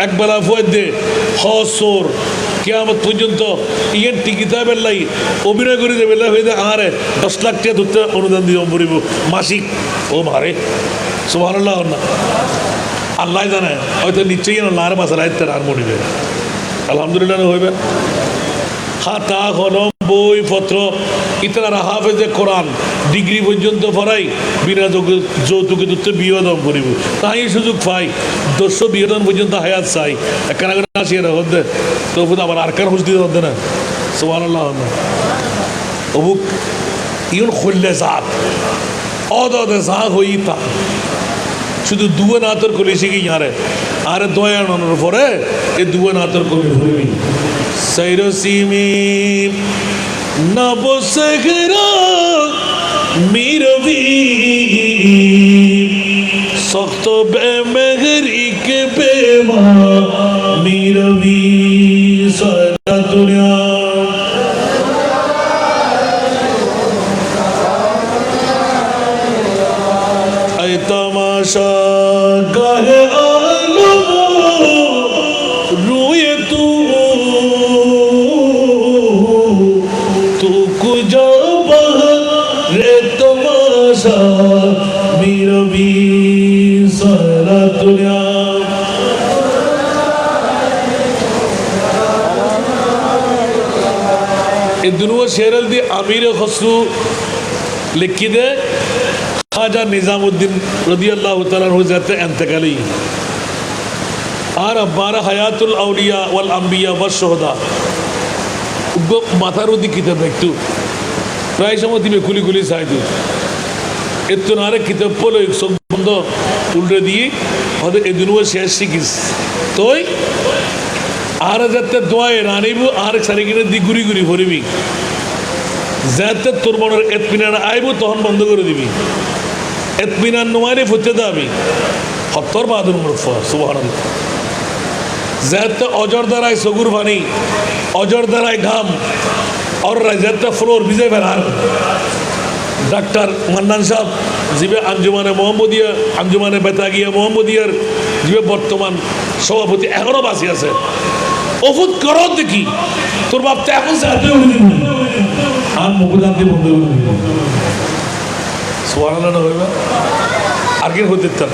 1 বেলা ফুয়ে দে হসর কিয়ামত পর্যন্ত ইয়ের টিকিতা বেল্লাই অভিনয় করে দেবে হয়ে যায় আরে 10 লাখ টাকা ধরতে অনুদান দিয়ে পড়িব মাসিক ও মারে সুবহানাল্লাহ না আল্লাহ জানে হয়তো নিশ্চয়ই আল্লাহর বাসার আয়ত্তে আর মরিবে আলহামদুলিল্লাহ হইবে খাতা কলম বই পত্র ইতারা হাফেজে কোরআন ডিগ্রি পর্যন্ত পড়াই বিনা যৌতুকে ধরতে বিয়োদন করিব তাই সুযোগ পাই 200 বিয়োদন পর্যন্ত হায়াত চাই একখানা করে আসিয়ে হতে তো আবার আর কার হুঁশ দিতে হতে না সুবহানাল্লাহ না অবুক ইউন খুললে জাত অদে যা হই তা শুধু দুয়ে নাতর কলি শিখি আরে আরে দয়ানোর পরে এই দুয়ে নাতর কলি ভরবি সৈরসিমি নবসগরা মিরবি সখ্ত বেমেহরি কে বেমা মিরবি সারা দুনিয়া तमाशा गाहे आलम रोए तू कुजा रे तमाशा बीरबी सारा दुनिया ये दुनिया शेरल दी अमीर खसरू लिखी दे खाजा निजामुद्दीन रदियल्लाहु ताला अन्हु जाते इंतकाली और हमारा हयातुल औलिया वल अंबिया व शुहदा उगो माथारुदी किताब एकटू प्राय समय दिमे खुली खुली साइदू एत्तो नारे किताब पढ़ो एक सब बंद उल्टे दिए हदे ए दुनिया शेष शिकिस तोय आर जाते दोए रानीबू आर सारिकिने दी गुरी गुरी भरिबी जाते তোর মনের এতমিনান আইবো তখন বন্ধ করে দিবি এতমিনান নোয়ারে ফুটতে দাবি হত্তর বাহাদুর মুরফা সুবহানাল্লাহ যাতে অজর দ্বারাই সগুর পানি অজর দ্বারাই ঘাম और যাতে ফ্লোর ভিজে ফেলার ডাক্তার মান্নান সাহেব জিবে আঞ্জুমানে মোহাম্মদিয়া আঞ্জুমানে বেতাগিয়া মোহাম্মদিয়ার জিবে বর্তমান সভাপতি এখনো বাঁচি আছে ওফুত করো দেখি তোর বাপ তো এখন সাথে আর মুখদান্তি বন্ধ করে দিল সুবহানাল্লাহ হইবে আর কি হতে তার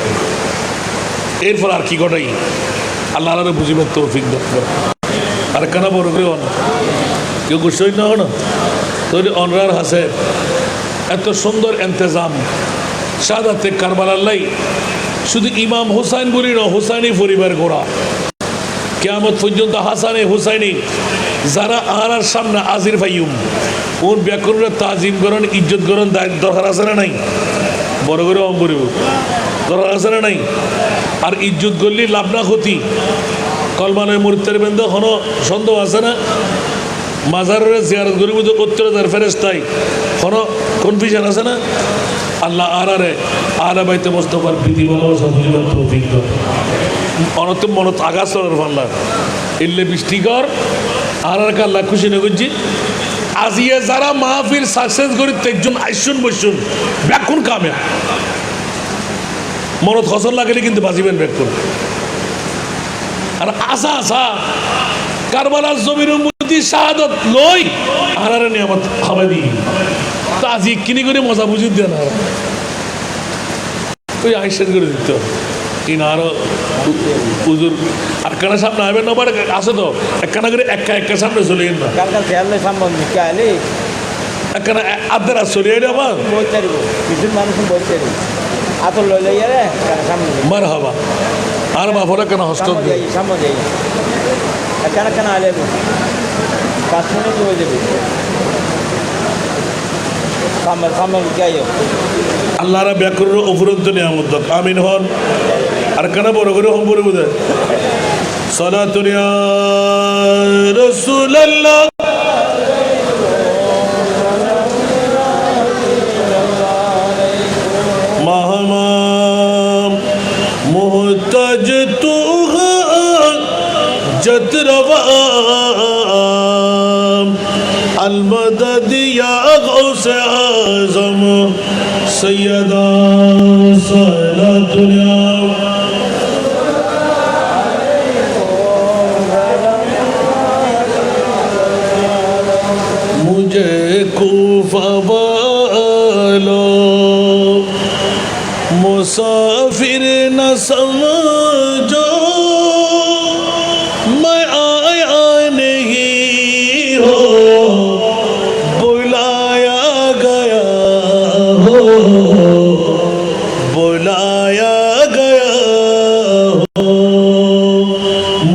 এরপর আর কি ঘটাই আল্লাহ আল্লাহরে বুঝিবার তৌফিক দান করে আর কেন বড় করে অন কেউ গুছই না হন তোর অনরার হাসে এত সুন্দর ইন্তজাম শাহাদাতে কারবালার লাই শুধু ইমাম হুসাইন বলি না হুসাইনি পরিবার গোড়া কিয়ামত পর্যন্ত হাসানে হুসাইনি যারা আনার সামনে আজির ভাইয়ুম কোন ব্যাকরণের তাজিম করেন ইজ্জত করেন দরকার আছে না নাই বড় করে অম করিব দরকার আছে না নাই আর ইজ্জত করলে লাভ না ক্ষতি কলমানের মুরিদের বেন্দ কোনো সন্দেহ আছে না মাজারের জিয়ারত করিব তো উত্তরদার ফেরেশতাই কোনো কনফিউশন আছে না আল্লাহ আরারে আলা বাইতে মুস্তাফার প্রীতি ভালোবাসা বুঝিবার তৌফিক দাও অনতম মনত আগাছ ফাল্লা এলে বৃষ্টিকর আর আল্লাহ খুশি না করছি আজিয়ে যারা মাহফিল সাকসেস করি একজন আইসুন বসুন ব্যাকুন কামে মনত ফসল লাগলে কিন্তু বাঁচিবেন ব্যাকুন আর আশা আশা কারবালার জমির মধ্যে শাহাদত লই আর নিয়ামত খাবে দি তা আজি কিনি করে মজা বুঝি দেন আর ওই আইসেন করে দিত আরো হুজুর আর কানা সামনে আইবেন না আসে তো একখানা করে একা সামনে চলে গেল না একখানা আদার চলে আইলে আবার মার হবা আর বাপরা কেন হস্ত আল্লাহরা ব্যাকরণ অফুরন্ত নিয়ামত আমিন হন আর কেন বড় করে হম বলে বোধ সালাতুন ইয়া রাসূলুল্লাহ মাহমাম মুহতাজ তু জতরওয়া المدد يا غوث اعظم سيدا صلاة اليوم कूफा वालों मुसाफिर न समझो मैं आया नहीं हो बुलाया गया हो बुलाया गया हो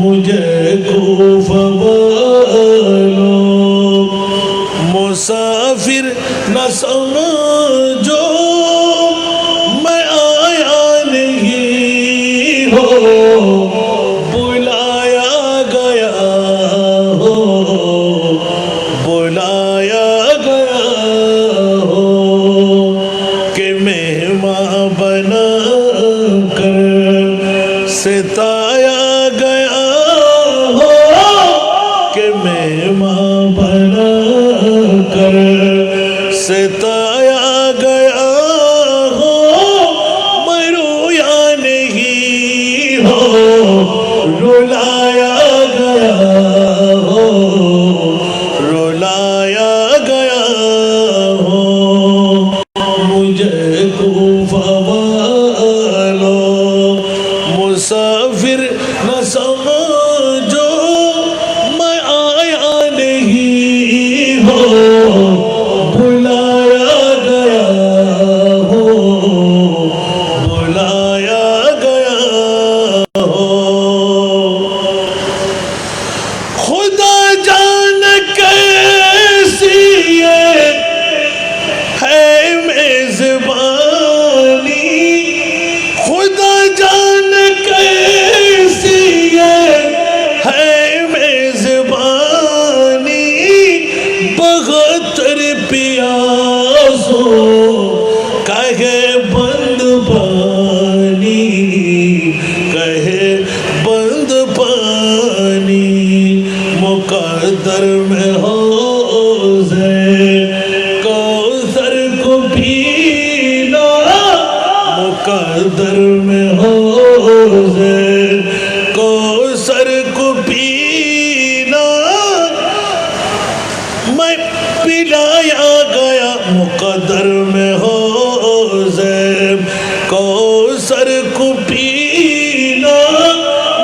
मुझे कूफा वालों मुसाफिर न समझो मैं आया नहीं हो बुलाया गया हो बुलाया गया हो कि मेहमान बना कर सिताया गया हो कि मेहमान बना कर सिताया गया हो मैं रोया नहीं हो रुलाया गया हो रुलाया गया हो मुझे कूफा वालों मुसाफिर न समझो मैं आया नहीं हो बुलाया गया हो बुलाया गया हो खुदा जान कैसी ये है मेजबानी खुदा जान कैसी ये है मेजबानी बहत्तर पियासों कहे बंद पानी कहे बंद पानी मुकद्दर में हो कौसर को पीना मुकद्दर में हो कौसर को पीना मैं पिलाया गया मुकद्दर में हो कौसर को पीना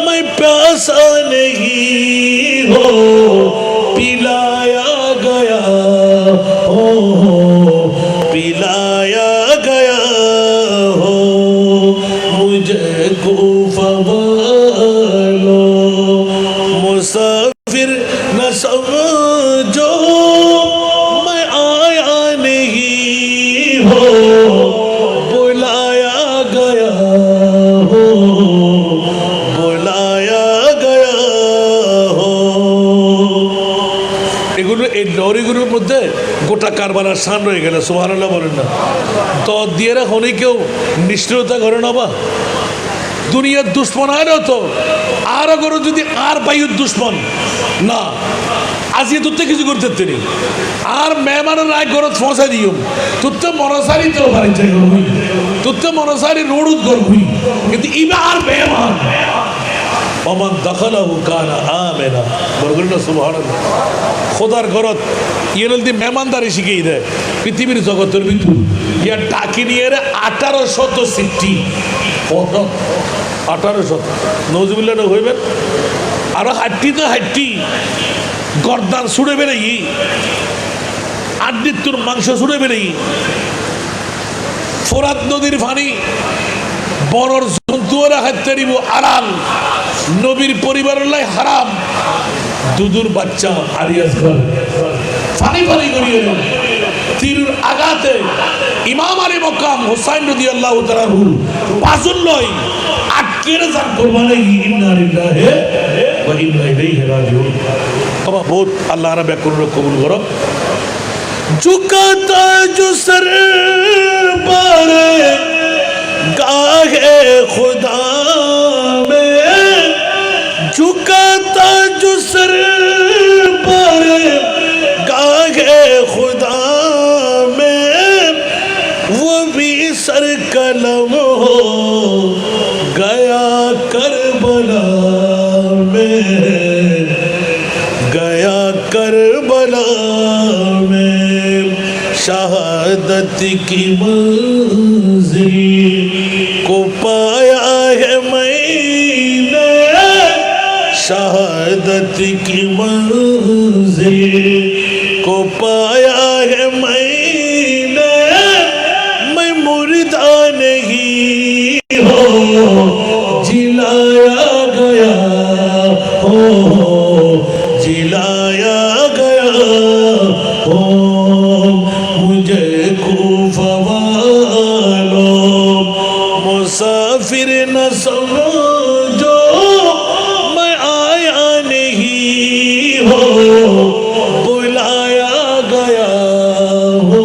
मैं प्यासा नहीं हो पिलाया गया हो पिलाया गया हो मुझे कूफा वालों मुसाफिर न समझो मैं आया नहीं हो বুলায়া গয়া হো বুলায়া গয়া হো এগুলো এই লরিগুলোর মধ্যে গোটা কারবালার শান রয়ে গেল সুবহানাল্লাহ বলেন না তো দিয়ে রাখনি কেউ নিষ্ঠুরতা করে না বা দুনিয়ার দুশ্মন আরও তো আরও করো যদি আর বায়ুর দুশ্মন না আজকে তোর কিছু করতে তিনি আর মেহমানের রায় গরত ফসা দিও তোর তো মনসারি তো বাড়ি যাই করবি তোর তো মনসারি রোড করবি কিন্তু ইবা আর মেহমান ওমান দখলাহু কানা আমিনা বলগুলো না সুবহানাল্লাহ খোদার ঘরত ইয়েলদি মেহমানদারি শিখিয়ে দেয় পৃথিবীর জগতের ভিতর ইয়া ডাকি নিয়ে 1800 সিটি 1800 নজরুল্লাহ না হইবেন আরো হাঁটটি তো হাঁটটি গর্দান ছুড়ে বেড়েই আড্ডির তোর মাংস ছুড়ে বেড়েই ফোরাত নদীর পানি বড়র জন্তুরা খাইতে দিব আড়াল নবীর পরিবারের লাই হারাম দুধুর বাচ্চা আরিয়াস ঘর ফানি ফানি করিয়ে তীর আঘাতে ইমাম আলী মক্কাম হুসাইন রাদিয়াল্লাহু তাআলা পাঁচজন লয় আটকে যান কোরবানি ইন্না লিল্লাহি ওয়া ইন্না ইলাইহি রাজিউন বাবা বহুত আল্লাহ রাব্বুল কবুল কবুল করো झुकाता जो सर पर गाहे खुदा में झुकाता जो सर पर गाहे खुदा में वो भी सर कलम हो गया करबला में गया करबला में शहादत की मंजिल को पाया है मैंने शहादत की मंजिल को पाया है मैंने मैं मुर्दा नहीं हो जिलाया गया हो जिलाया गया हो मुझे कूफा वालों मुसाफिर न समझो मैं आया नहीं हो बुलाया गया हो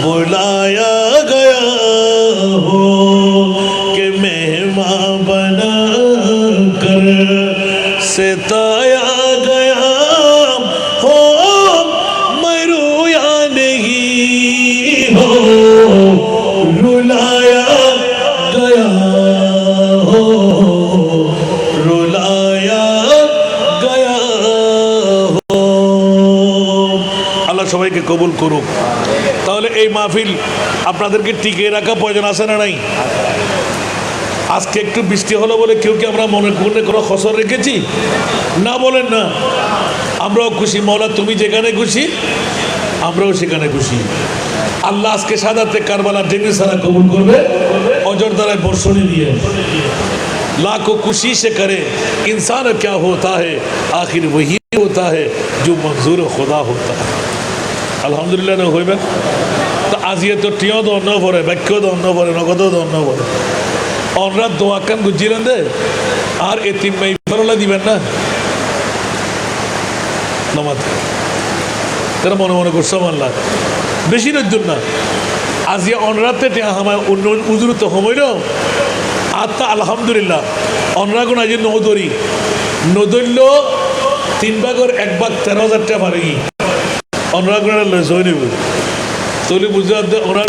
बुलाया गया हो कि मेहमान बना कर सिताया गया हो मैं रोया नहीं हो रुलाया गया हो रुलाया गया हो আল্লাহ সবাইকে কবুল করুক। তাহলে এই মাহফিল আপনাদেরকে টিকিয়ে রাখা প্রয়োজন আছে না নাই? আজকে একটু বৃষ্টি হলো বলে কেউ কি আমরা মনে করে কোনো খসর রেখেছি? না, বলেন না। আমরাও খুশি, মওলা তুমি যেখানে খুশি আমরাও সেখানে খুশি। আল্লাহ আজকে সাদাতে কারবালা ডেঙ্গি সারা কবুল করবে অজর দ্বারায় বর্ষণী দিয়ে। लाखों खुशी से करे इंसान क्या होता है आखिर वही होता है जो मंजूर खुदा होता है। আলহামদুলিল্লাহ না হইবে তো আজিয়ে তো টিও দন্ন পড়ে বাক্য দন্ন পড়ে নগদ দন্ন পড়ে অনরা দোয়াকান গুজিলেন দে আর এতিম মাই ফরলা দিবেন না নমাজ তারা মনে মনে করছে আল্লাহ বেশি নজর না আজিয়ে অনরাতে টিয়া হামায় উজুরত হমইল আত্মা আলহামদুলিল্লাহ অনরাগুন আজি নদরি নদল্য 3 ভাগের 1 ভাগ 13,000 টাকা পারে কি অনরাগুন লয় জয় নেব তলি বুঝা ওনার